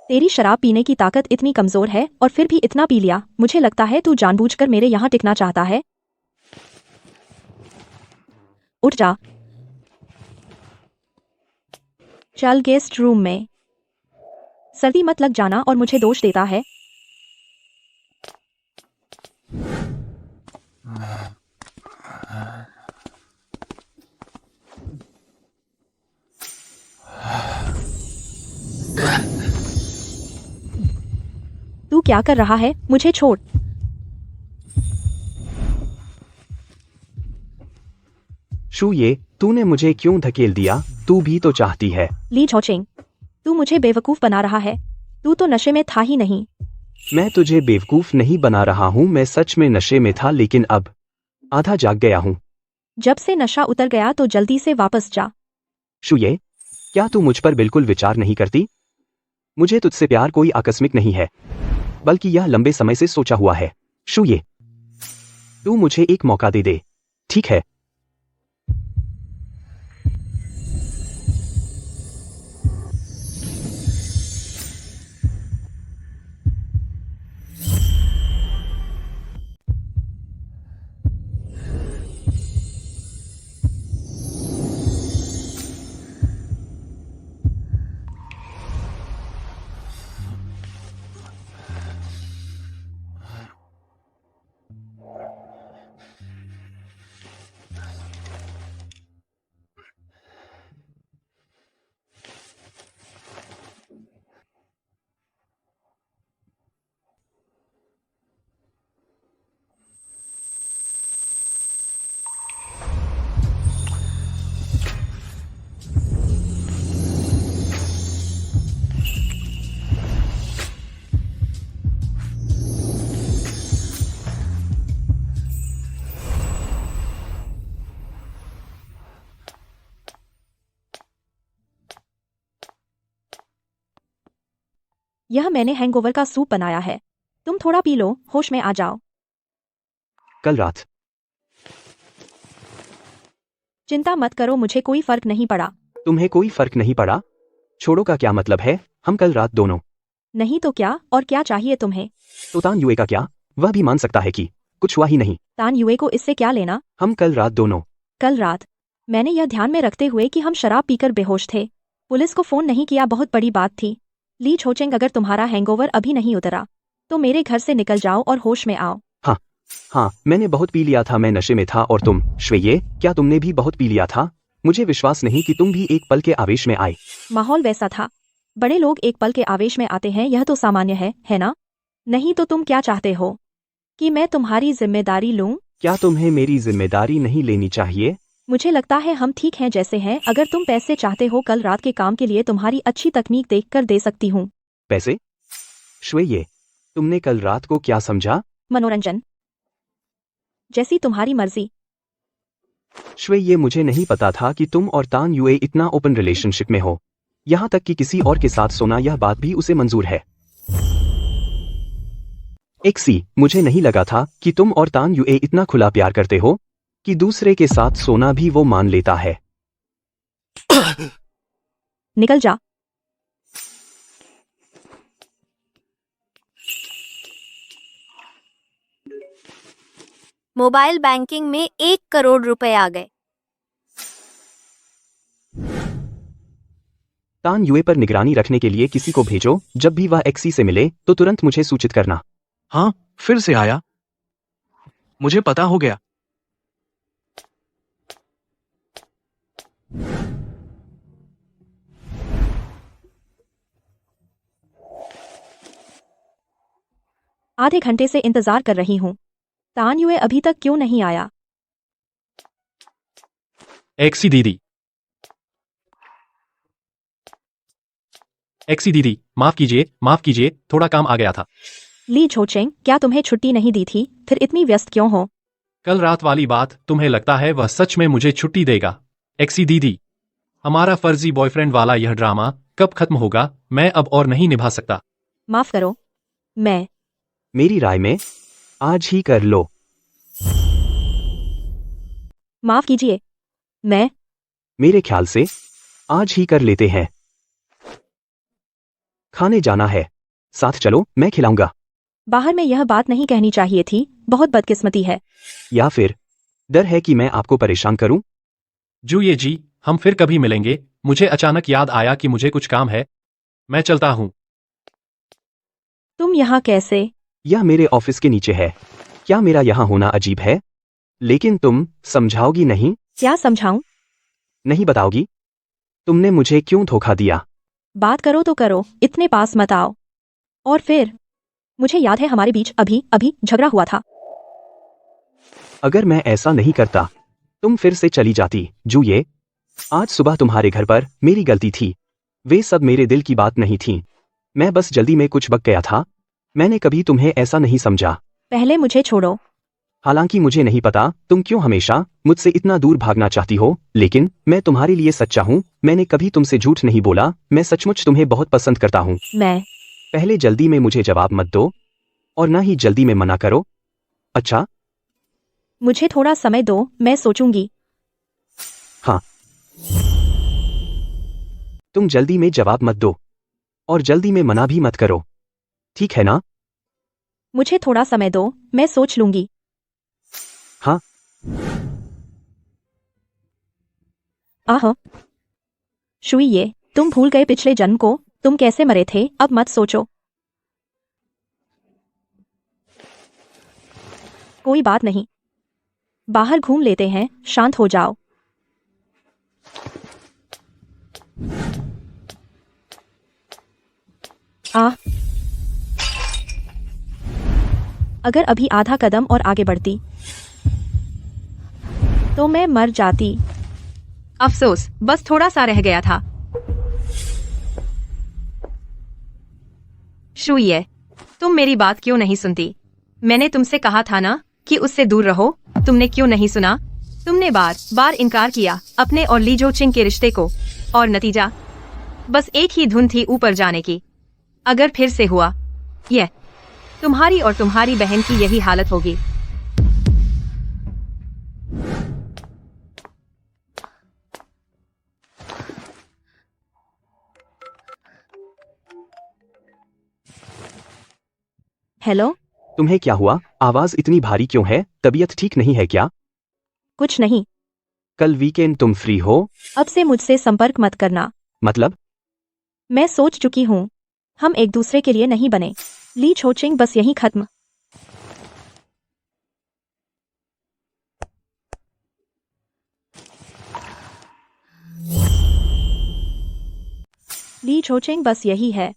तेरी शराब पीने की ताकत इतनी कमजोर है और फिर भी इतना पी लिया। मुझे लगता है तू जानबूझकर मेरे यहाँ टिकना चाहता है। उठ जा, चल गेस्ट रूम में। सर्दी मत लग जाना और मुझे दोष देता है। तू क्या कर रहा है? मुझे छोड़। शू ये, तूने मुझे क्यों धकेल दिया? तू भी तो चाहती है। ली झोचेंग, तू मुझे बेवकूफ बना रहा है। तू तो नशे में था ही नहीं। मैं तुझे बेवकूफ नहीं बना रहा हूँ, मैं सच में नशे में था, लेकिन अब आधा जाग गया हूँ। जब से नशा उतर गया तो जल्दी से वापस जा। शू ये, क्या तू मुझ पर बिल्कुल विचार नहीं करती? मुझे तुझसे प्यार कोई आकस्मिक नहीं है, बल्कि यह लंबे समय से सोचा हुआ है। शू ये, तू मुझे एक मौका दे दे, ठीक है? यह मैंने हैंगओवर का सूप बनाया है। तुम थोड़ा पी लो, होश में आ जाओ। कल रात चिंता मत करो, मुझे कोई फर्क नहीं पड़ा। तुम्हें कोई फर्क नहीं पड़ा? छोड़ो का क्या मतलब है? हम कल रात दोनों। नहीं तो क्या, और क्या चाहिए तुम्हें? तो तान युए का क्या? वह भी मान सकता है कि कुछ हुआ ही नहीं। तान युए को इससे क्या लेना? हम कल रात दोनों। कल रात मैंने यह ध्यान में रखते हुए कि हम शराब पीकर बेहोश थे, पुलिस को फोन नहीं किया, बहुत बड़ी बात थी। ली छोचेंग, अगर तुम्हारा हैंगओवर अभी नहीं उतरा तो मेरे घर से निकल जाओ और होश में आओ। हाँ, मैंने बहुत पी लिया था, मैं नशे में था। और तुम श्वेये, क्या तुमने भी बहुत पी लिया था? मुझे विश्वास नहीं कि तुम भी एक पल के आवेश में आए। माहौल वैसा था। बड़े लोग एक पल के आवेश में आते हैं, यह तो सामान्य है ना? नहीं तो तुम क्या चाहते हो कि मैं तुम्हारी जिम्मेदारी लूं? क्या तुम्हें मेरी जिम्मेदारी नहीं लेनी चाहिए? मुझे लगता है हम ठीक हैं जैसे हैं। अगर तुम पैसे चाहते हो, कल रात के काम के लिए तुम्हारी अच्छी तकनीक देखकर दे सकती हूँ। पैसे? श्वेये, तुमने कल रात को क्या समझा? मनोरंजन, जैसी तुम्हारी मर्जी। श्वेये, मुझे नहीं पता था कि तुम और तान युए इतना ओपन रिलेशनशिप में हो। यहाँ तक कि किसी और के साथ सोना, यह बात भी उसे मंजूर है। एक्सी, मुझे नहीं लगा था कि तुम और तान युए इतना खुला प्यार करते हो कि दूसरे के साथ सोना भी वो मान लेता है। निकल जा। मोबाइल बैंकिंग में 1 करोड़ रुपए आ गए। तान युए पर निगरानी रखने के लिए किसी को भेजो। जब भी वह एक्सी से मिले तो तुरंत मुझे सूचित करना। हाँ, फिर से आया। मुझे पता हो गया। आधे घंटे से इंतजार कर रही हूँ। तान युए अभी तक क्यों नहीं आया? एक्सी दीदी, एक्सी दीदी, माफ कीजिए, थोड़ा काम आ गया था। ली झोचेंग, क्या तुम्हें छुट्टी नहीं दी थी? फिर इतनी व्यस्त क्यों हो? कल रात वाली बात, तुम्हें लगता है वह सच में मुझे छुट्टी देगा? एक्सी दीदी, हमारा फर्जी बॉयफ्रेंड वाला यह ड्रामा कब खत्म होगा? मैं अब और नहीं निभा सकता। माफ करो, मैं मेरी राय में आज ही कर लो। माफ कीजिए, मैं मेरे ख्याल से आज ही कर लेते हैं। खाने जाना है, साथ चलो, मैं खिलाऊंगा। बाहर में यह बात नहीं कहनी चाहिए थी, बहुत बदकिस्मती है। या फिर डर है कि मैं आपको परेशान करूं? जूये जी, हम फिर कभी मिलेंगे। मुझे अचानक याद आया कि मुझे कुछ काम है। मैं चलता हूँ। तुम यहाँ कैसे? यह मेरे ऑफिस के नीचे है। क्या मेरा यहाँ होना अजीब है? लेकिन तुम समझाओगी नहीं? क्या समझाऊं? नहीं बताओगी? तुमने मुझे क्यों धोखा दिया? बात करो तो करो, इतने पास मत आओ। और फिर मुझे याद है हमारे बीच अभी अभी झगड़ा हुआ था। अगर मैं ऐसा नहीं करता, तुम फिर से चली जाती। जूये, आज सुबह तुम्हारे घर पर मेरी गलती थी। वे सब मेरे दिल की बात नहीं थी। मैं बस जल्दी में कुछ बक गया था। मैंने कभी तुम्हें ऐसा नहीं समझा। पहले मुझे छोड़ो। हालांकि मुझे नहीं पता तुम क्यों हमेशा मुझसे इतना दूर भागना चाहती हो, लेकिन मैं तुम्हारे लिए सच्चा हूँ। मैंने कभी तुमसे झूठ नहीं बोला। मैं सचमुच तुम्हें बहुत पसंद करता हूँ। मैं पहले जल्दी में मुझे जवाब मत दो, और ना ही जल्दी में मना करो। अच्छा? मुझे थोड़ा समय दो, मैं सोचूंगी। हाँ। तुम जल्दी में जवाब मत दो, और जल्दी में मना भी मत करो। ठीक है ना? मुझे थोड़ा समय दो, मैं सोच लूंगी। हाँ। आह, शुइये, तुम भूल गए पिछले जन्म को। तुम कैसे मरे थे, अब मत सोचो। कोई बात नहीं, बाहर घूम लेते हैं, शांत हो जाओ। अगर अभी आधा कदम और आगे बढ़ती तो मैं मर जाती। अफसोस, बस थोड़ा सा रह गया था। शुइये, तुम मेरी बात क्यों नहीं सुनती? मैंने तुमसे कहा था ना कि उससे दूर रहो। तुमने क्यों नहीं सुना? तुमने बार बार इनकार किया अपने और ली जो चिंग के रिश्ते को, और नतीजा बस एक ही धुन थी ऊपर जाने की। अगर फिर से हुआ यह, तुम्हारी और तुम्हारी बहन की यही हालत होगी। हेलो, तुम्हें क्या हुआ? आवाज इतनी भारी क्यों है? तबीयत ठीक नहीं है क्या? कुछ नहीं। कल वीकेंड तुम फ्री हो? अब से मुझसे संपर्क मत करना। मतलब? मैं सोच चुकी हूँ, हम एक दूसरे के लिए नहीं बने। ली छोचिंग, बस यहीं खत्म। ली छोचिंग, बस यही है।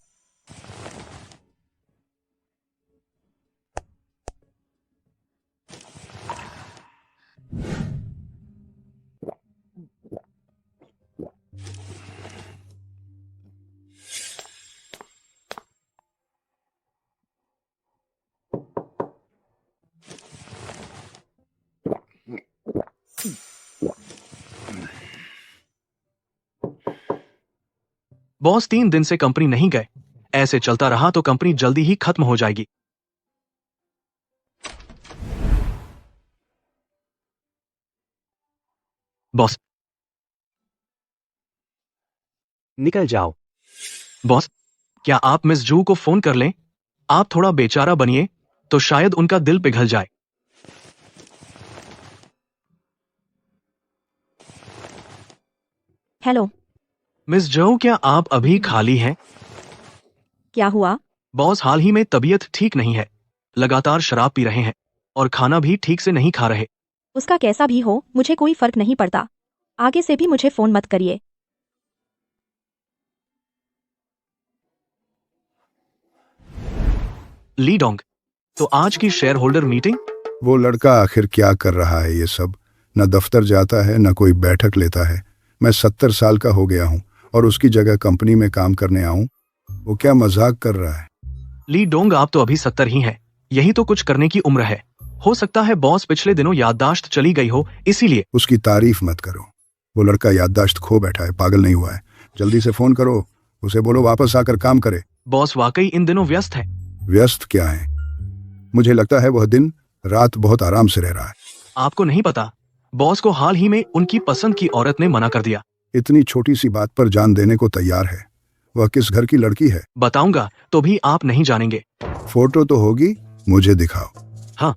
बॉस 3 दिन से कंपनी नहीं गए। ऐसे चलता रहा तो कंपनी जल्दी ही खत्म हो जाएगी। बॉस। निकल जाओ। बॉस, क्या आप मिस जू को फोन कर लें? आप थोड़ा बेचारा बनिए तो शायद उनका दिल पिघल जाए। हेलो, मिस जू, क्या आप अभी खाली हैं? क्या हुआ? बॉस हाल ही में तबीयत ठीक नहीं है। लगातार शराब पी रहे हैं और खाना भी ठीक से नहीं खा रहे। उसका कैसा भी हो, मुझे कोई फर्क नहीं पड़ता। आगे से भी मुझे फोन मत करिए। ली डोंग, तो आज की शेयर होल्डर मीटिंग? वो लड़का आखिर क्या कर रहा है? ये सब न दफ्तर जाता है, न कोई बैठक लेता है। मैं 70 साल का हो गया हूँ और उसकी जगह कंपनी में काम करने आऊं? वो क्या मजाक कर रहा है? ली डोंग, आप तो अभी 70 ही हैं। यही तो कुछ करने की उम्र है। हो सकता है बॉस पिछले दिनों याददाश्त चली गई हो, इसीलिए। उसकी तारीफ मत करो। वो लड़का याददाश्त खो बैठा है, पागल नहीं हुआ है। जल्दी से फोन करो, उसे बोलो वापस आकर काम करे। बॉस वाकई इन दिनों व्यस्त है। व्यस्त क्या है? मुझे लगता है वह दिन रात बहुत आराम से रह रहा है। आपको नहीं पता, बॉस को हाल ही में उनकी पसंद की औरत ने मना कर दिया। इतनी छोटी सी बात पर जान देने को तैयार है। वह किस घर की लड़की है? बताऊंगा तो भी आप नहीं जानेंगे। फोटो तो होगी, मुझे दिखाओ। हाँ,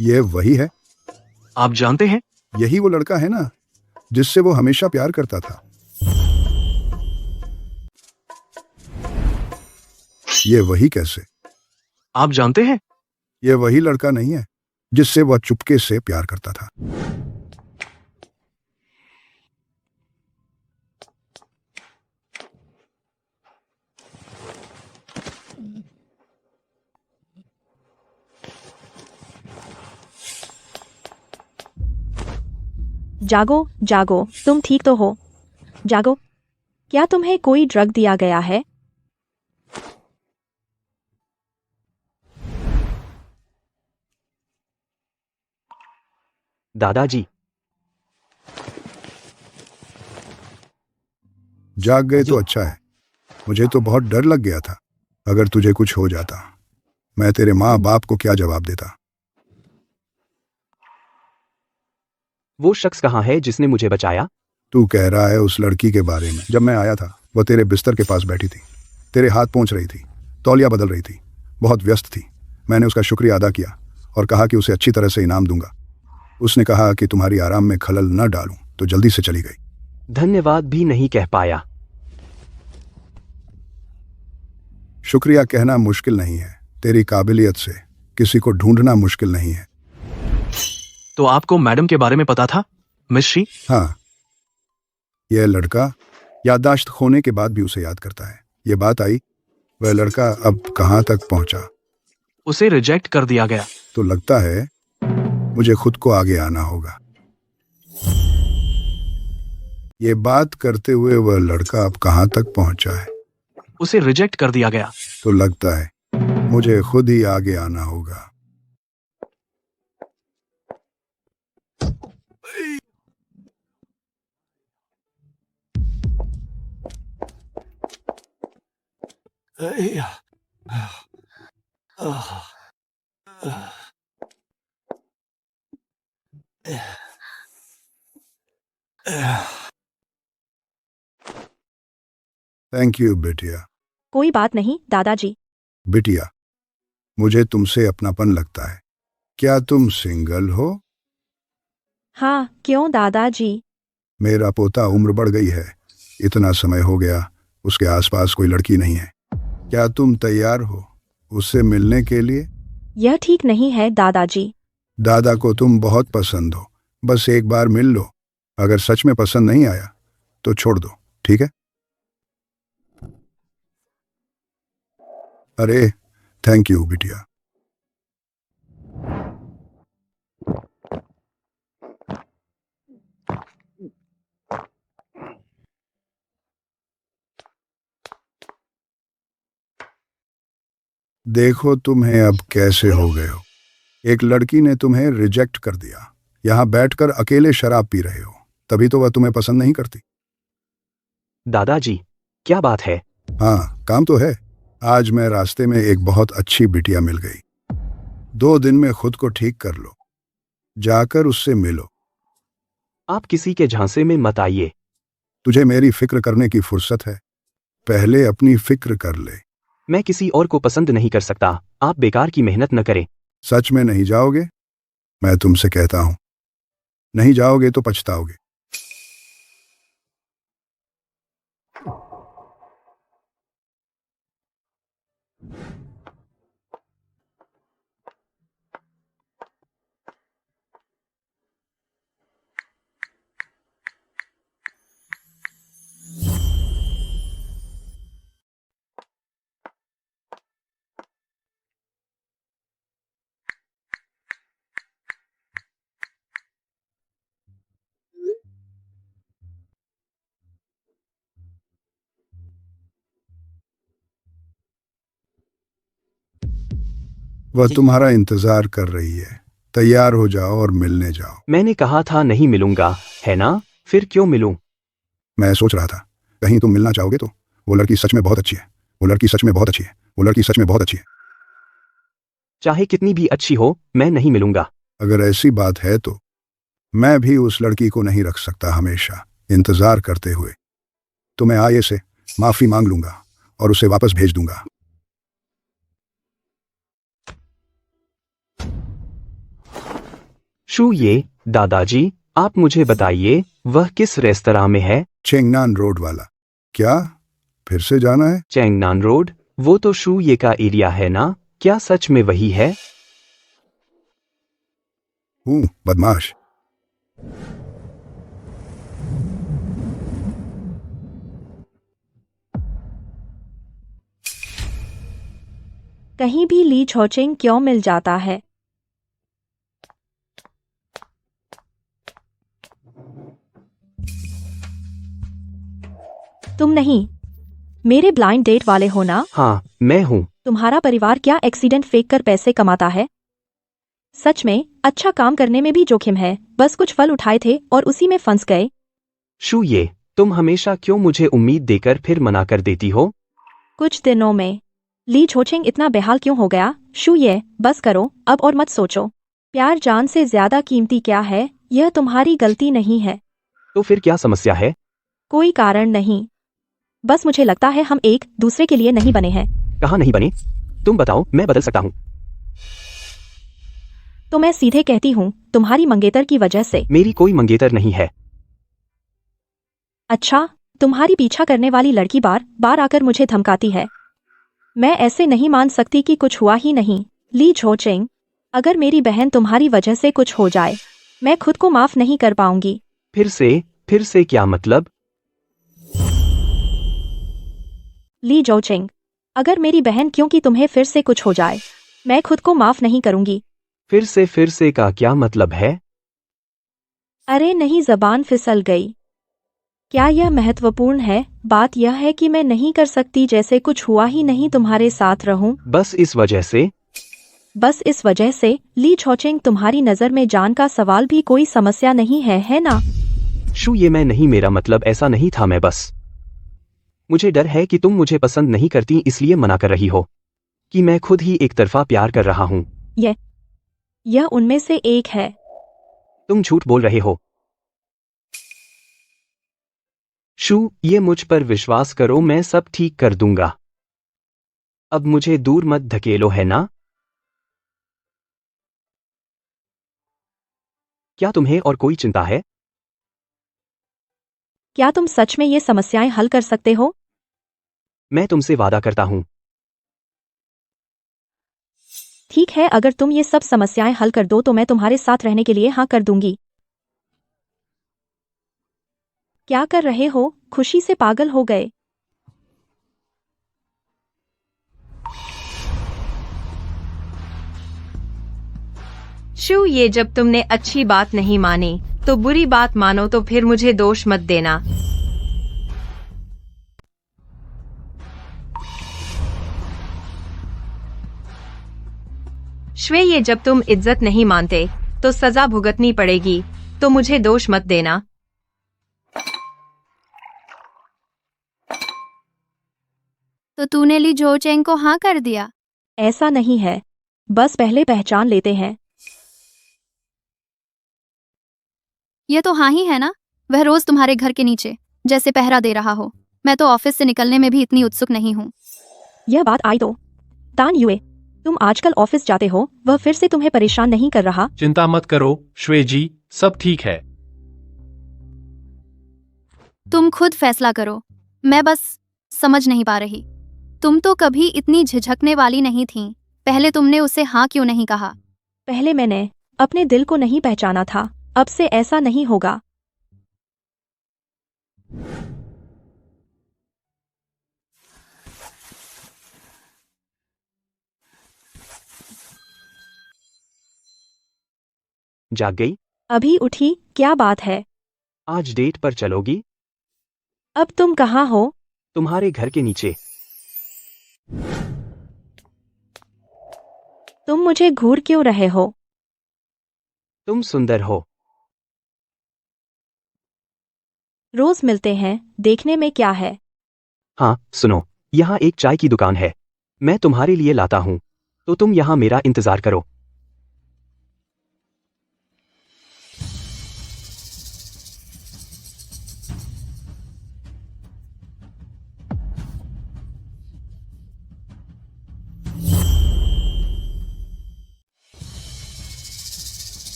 ये वही है? आप जानते हैं? यही वो लड़का है ना जिससे वो हमेशा प्यार करता था? ये वही कैसे? आप जानते हैं? ये वही लड़का नहीं है जिससे वह चुपके से प्यार करता था? जागो जागो, तुम ठीक तो हो? जागो, क्या तुम्हें कोई ड्रग दिया गया है? दादाजी, जाग गए तो अच्छा है। मुझे तो बहुत डर लग गया था। अगर तुझे कुछ हो जाता, मैं तेरे माँ बाप को क्या जवाब देता? वो शख्स कहाँ है जिसने मुझे बचाया? तू कह रहा है उस लड़की के बारे में। जब मैं आया था वह तेरे बिस्तर के पास बैठी थी, तेरे हाथ पोंछ रही थी, तौलिया बदल रही थी, बहुत व्यस्त थी। मैंने उसका शुक्रिया अदा किया और कहा कि उसे अच्छी तरह से इनाम दूंगा। उसने कहा कि तुम्हारी आराम में खलल न डालूं, तो जल्दी से चली गई। धन्यवाद भी नहीं कह पाया। शुक्रिया कहना मुश्किल नहीं है। तेरी काबिलियत से किसी को ढूंढना मुश्किल नहीं है। तो आपको मैडम के बारे में पता था, मिस शी? हाँ, यह लड़का याददाश्त खोने के बाद भी उसे याद करता है। ये बात आई, वह लड़का अब कहाँ तक पहुंचा? उसे रिजेक्ट कर दिया गया। तो लगता है मुझे खुद को आगे आना होगा। ये बात करते हुए वह लड़का अब कहाँ तक पहुंचा है? उसे रिजेक्ट कर दिया गया। तो लगता है मुझे खुद ही आगे आना होगा। थैंक यू बिटिया। कोई बात नहीं दादाजी। बिटिया, मुझे तुमसे अपनापन लगता है। क्या तुम सिंगल हो? हाँ, क्यों दादाजी? मेरा पोता उम्र बढ़ गई है, इतना समय हो गया, उसके आसपास कोई लड़की नहीं है। क्या तुम तैयार हो उससे मिलने के लिए? यह ठीक नहीं है दादाजी। दादा को तुम बहुत पसंद हो, बस एक बार मिल लो। अगर सच में पसंद नहीं आया तो छोड़ दो, ठीक है? अरे थैंक यू बिटिया। देखो तुम्हें अब कैसे हो गए हो। एक लड़की ने तुम्हें रिजेक्ट कर दिया, यहाँ बैठकर अकेले शराब पी रहे हो। तभी तो वह तुम्हें पसंद नहीं करती। दादाजी, क्या बात है? हाँ, काम तो है। आज मैं रास्ते में एक बहुत अच्छी बिटिया मिल गई। 2 दिन में खुद को ठीक कर लो, जाकर उससे मिलो। आप किसी के झांसे में मत आइए। तुझे मेरी फिक्र करने की फुर्सत है, पहले अपनी फिक्र कर ले। मैं किसी और को पसंद नहीं कर सकता। आप बेकार की मेहनत न करें। सच में नहीं जाओगे? मैं तुमसे कहता हूं, नहीं जाओगे तो पछताओगे। वह तुम्हारा इंतजार कर रही है। तैयार हो जाओ और मिलने जाओ। मैंने कहा था नहीं मिलूंगा, है ना? फिर क्यों मिलूं? मैं सोच रहा था, कहीं तुम मिलना चाहोगे तो। वो लड़की सच में बहुत अच्छी है। वो लड़की सच में बहुत अच्छी है। वो लड़की सच में बहुत अच्छी है। चाहे कितनी भी अच्छी हो, मैं नहीं मिलूंगा। अगर ऐसी बात है तो मैं भी उस लड़की को नहीं रख सकता हमेशा इंतजार करते हुए। तो मैं आये से माफी मांग लूंगा और उसे वापस भेज दूंगा। शू ये, दादाजी, आप मुझे बताइए वह किस रेस्तरां में है? चेंगनान रोड वाला। क्या फिर से जाना है? चैंगनान रोड, वो तो शू ये का एरिया है ना? क्या सच में वही है? हूँ बदमाश। कहीं भी ली छोचिंग क्यों मिल जाता है? तुम नहीं, मेरे ब्लाइंड डेट वाले हो ना? हाँ, मैं हूँ। तुम्हारा परिवार क्या एक्सीडेंट फेंक कर पैसे कमाता है? सच में अच्छा काम करने में भी जोखिम है। बस कुछ फल उठाए थे और उसी में फंस गए। शू ये, तुम हमेशा क्यों मुझे उम्मीद देकर फिर मना कर देती हो? कुछ दिनों में ली छोचिंग इतना बेहाल क्यों हो गया? शू ये, बस करो अब और मत सोचो। प्यार जान से ज्यादा कीमती क्या है? यह तुम्हारी गलती नहीं है। तो फिर क्या समस्या है? कोई कारण नहीं, बस मुझे लगता है हम एक दूसरे के लिए नहीं बने हैं। कहाँ नहीं बने? तुम बताओ, मैं बदल सकता हूँ। तो मैं सीधे कहती हूँ, तुम्हारी मंगेतर की वजह से। मेरी कोई मंगेतर नहीं है। अच्छा, तुम्हारी पीछा करने वाली लड़की बार बार आकर मुझे धमकाती है। मैं ऐसे नहीं मान सकती कि कुछ हुआ ही नहीं। ली छोचिंग, अगर मेरी बहन तुम्हारी वजह से कुछ हो जाए, मैं खुद को माफ नहीं कर पाऊंगी। फिर से क्या मतलब? ली जोचिंग, अगर मेरी बहन क्योंकि तुम्हें फिर से कुछ हो जाए, मैं खुद को माफ नहीं करूंगी। फिर से का क्या मतलब है? अरे नहीं, जबान फिसल गई। क्या यह महत्वपूर्ण है? बात यह है कि मैं नहीं कर सकती जैसे कुछ हुआ ही नहीं तुम्हारे साथ रहूं। बस इस वजह से? ली छोचिंग, तुम्हारी नजर में जान का सवाल भी कोई समस्या नहीं है ना? शू ये मैं नहीं, मेरा मतलब ऐसा नहीं था। मैं बस, मुझे डर है कि तुम मुझे पसंद नहीं करती इसलिए मना कर रही हो कि मैं खुद ही एक तरफा प्यार कर रहा हूँ। यह उनमें से एक है। तुम झूठ बोल रहे हो। शू ये, मुझ पर विश्वास करो, मैं सब ठीक कर दूंगा। अब मुझे दूर मत धकेलो, है ना? क्या तुम्हें और कोई चिंता है? क्या तुम सच में ये समस्याएं हल कर सकते हो? मैं तुमसे वादा करता हूँ। ठीक है, अगर तुम ये सब समस्याएं हल कर दो तो मैं तुम्हारे साथ रहने के लिए हाँ कर दूंगी। क्या कर रहे हो? खुशी से पागल हो गए? शू ये, जब तुमने अच्छी बात नहीं मानी तो बुरी बात मानो, तो फिर मुझे दोष मत देना। श्वे ये, जब तुम इज्जत नहीं मानते तो सजा भुगतनी पड़ेगी, तो मुझे दोष मत देना। तो तूने ली जोचेंग को हाँ कर दिया? ऐसा नहीं है, बस पहले पहचान लेते हैं। ये तो हाँ ही है ना? वह रोज तुम्हारे घर के नीचे जैसे पहरा दे रहा हो। मैं तो ऑफिस से निकलने में भी इतनी उत्सुक नहीं हूँ। यह बात आई तो तान युए, तुम आजकल ऑफिस जाते हो, वह फिर से तुम्हें परेशान नहीं कर रहा? चिंता मत करो श्वे जी, सब ठीक है। तुम खुद फैसला करो, मैं बस समझ नहीं पा रही। तुम तो कभी इतनी झिझकने वाली नहीं थी, पहले तुमने उसे हाँ क्यों नहीं कहा? पहले मैंने अपने दिल को नहीं पहचाना था, अब से ऐसा नहीं होगा। जाग गई? अभी उठी, क्या बात है? आज डेट पर चलोगी? अब तुम कहाँ हो? तुम्हारे घर के नीचे। तुम मुझे घूर क्यों रहे हो? तुम सुंदर हो। रोज मिलते हैं, देखने में क्या है? हाँ सुनो, यहाँ एक चाय की दुकान है, मैं तुम्हारे लिए लाता हूँ, तो तुम यहाँ मेरा इंतजार करो।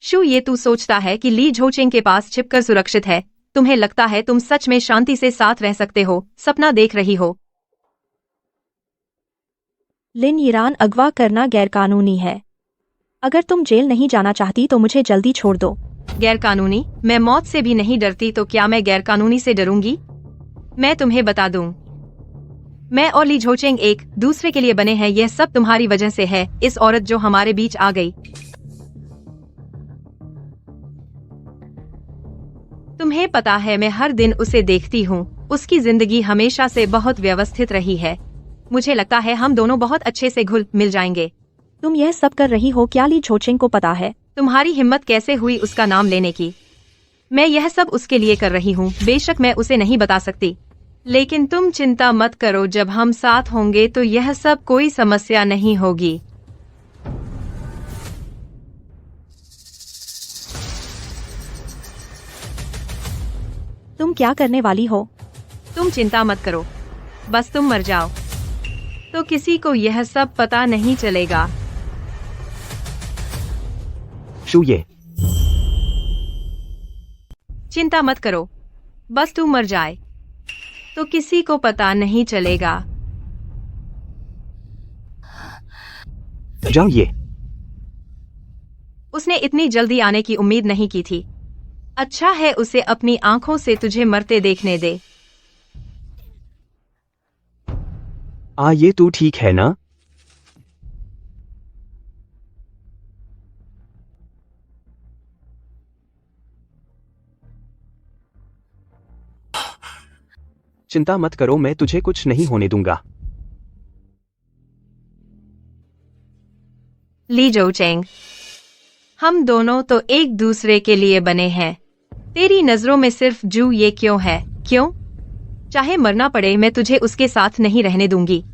शू ये तू सोचता है कि ली झोचेंग के पास छिपकर सुरक्षित है? तुम्हें लगता है तुम सच में शांति से साथ रह सकते हो? सपना देख रही हो? लिन ईरान अगवा करना गैरकानूनी है। अगर तुम जेल नहीं जाना चाहती तो मुझे जल्दी छोड़ दो। गैरकानूनी? मैं मौत से भी नहीं डरती तो क्या मैं गैरकानूनी से डरूंगी? मैं तुम्हें बता दूं, मैं और ली झोचेंग एक दूसरे के लिए बने हैं। यह सब तुम्हारी वजह से है, इस औरत जो हमारे बीच आ गई। तुम्हें पता है मैं हर दिन उसे देखती हूँ। उसकी जिंदगी हमेशा से बहुत व्यवस्थित रही है। मुझे लगता है हम दोनों बहुत अच्छे से घुल मिल जाएंगे। तुम यह सब कर रही हो क्या ली झोचेंग को पता है? तुम्हारी हिम्मत कैसे हुई उसका नाम लेने की? मैं यह सब उसके लिए कर रही हूँ। बेशक मैं उसे नहीं बता सकती, लेकिन तुम चिंता मत करो, जब हम साथ होंगे तो यह सब कोई समस्या नहीं होगी। तुम क्या करने वाली हो? तुम चिंता मत करो, बस तुम मर जाओ तो किसी को यह सब पता नहीं चलेगा। शू ये चिंता मत करो, बस तू मर जाए तो किसी को पता नहीं चलेगा। जाओ ये। उसने इतनी जल्दी आने की उम्मीद नहीं की थी। अच्छा है उसे अपनी आंखों से तुझे मरते देखने दे। ये तू ठीक है ना? चिंता मत करो, मैं तुझे कुछ नहीं होने दूंगा। ली झोचेंग, हम दोनों तो एक दूसरे के लिए बने हैं। तेरी नजरों में सिर्फ जू ये क्यों है? क्यों? चाहे मरना पड़े मैं तुझे उसके साथ नहीं रहने दूंगी।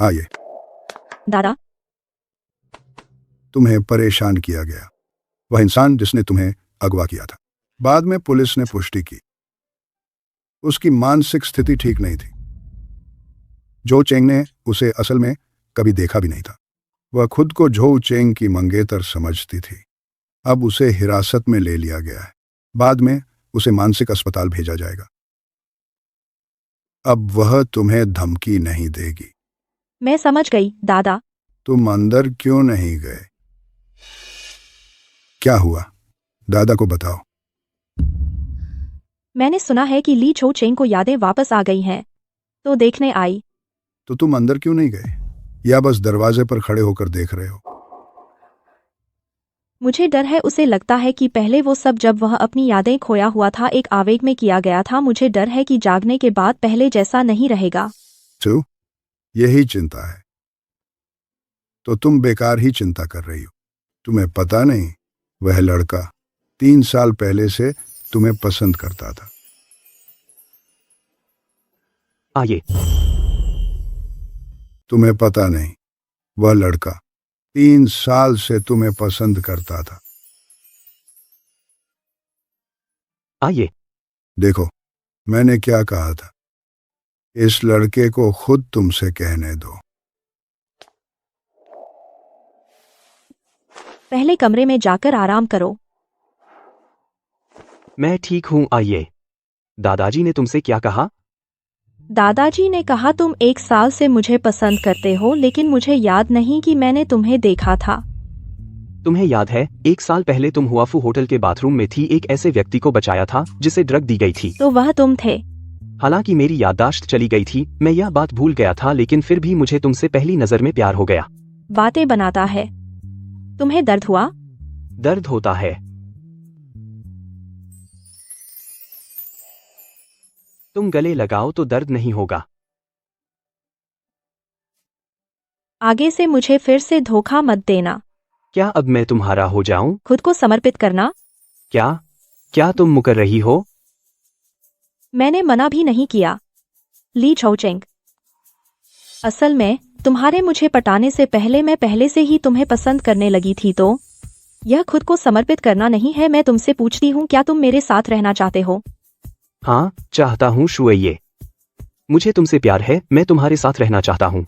ये दादा, तुम्हें परेशान किया गया। वह इंसान जिसने तुम्हें अगवा किया था, बाद में पुलिस ने पुष्टि की उसकी मानसिक स्थिति ठीक नहीं थी। जो चेंग ने उसे असल में कभी देखा भी नहीं था। वह खुद को झो चेंग की मंगेतर समझती थी। अब उसे हिरासत में ले लिया गया है। बाद में उसे मानसिक अस्पताल भेजा जाएगा। अब वह तुम्हें धमकी नहीं देगी। मैं समझ गई दादा। तुम अंदर क्यों नहीं गए? क्या हुआ? दादा को बताओ। मैंने सुना है कि ली छो चेंग को यादें वापस आ गई हैं, तो देखने आई। तो तुम अंदर क्यों नहीं गए, या बस दरवाजे पर खड़े होकर देख रहे हो? मुझे डर है, उसे लगता है कि पहले वो सब जब वह अपनी यादें खोया हुआ था एक आवेग में किया गया था। मुझे डर है कि जागने के बाद पहले जैसा नहीं रहेगा। तो यही चिंता है, तो तुम बेकार ही चिंता कर रही हो। तुम्हें पता नहीं, वह लड़का 3 साल पहले से तुम्हें पसंद करता था। ये तुम्हें पता नहीं, वह लड़का 3 साल से तुम्हें पसंद करता था। ये देखो, मैंने क्या कहा था, इस लड़के को खुद तुमसे कहने दो। पहले कमरे में जाकर आराम करो। मैं ठीक हूँ। आइए। दादाजी ने तुमसे क्या कहा? दादाजी ने कहा तुम 1 साल से मुझे पसंद करते हो, लेकिन मुझे याद नहीं कि मैंने तुम्हें देखा था। तुम्हें याद है 1 साल पहले तुम हुआफू होटल के बाथरूम में थी, एक ऐसे व्यक्ति को बचाया था जिसे ड्रग दी गई थी। तो वह तुम थे। हालांकि मेरी याददाश्त चली गई थी, मैं यह बात भूल गया था, लेकिन फिर भी मुझे तुमसे पहली नजर में प्यार हो गया। बातें बनाता है। तुम्हें दर्द हुआ? दर्द होता है। तुम गले लगाओ तो दर्द नहीं होगा। आगे से मुझे फिर से धोखा मत देना। क्या अब मैं तुम्हारा हो जाऊं? खुद को समर्पित करना। क्या तुम मुकर रही हो? मैंने मना भी नहीं किया। ली झोचेंग, असल में तुम्हारे मुझे पटाने से पहले मैं पहले से ही तुम्हें पसंद करने लगी थी, तो यह खुद को समर्पित करना नहीं है। मैं तुमसे पूछती हूँ, क्या तुम मेरे साथ रहना चाहते हो? हाँ, चाहता हूँ शुए। मुझे तुमसे प्यार है, मैं तुम्हारे साथ रहना चाहता हूँ।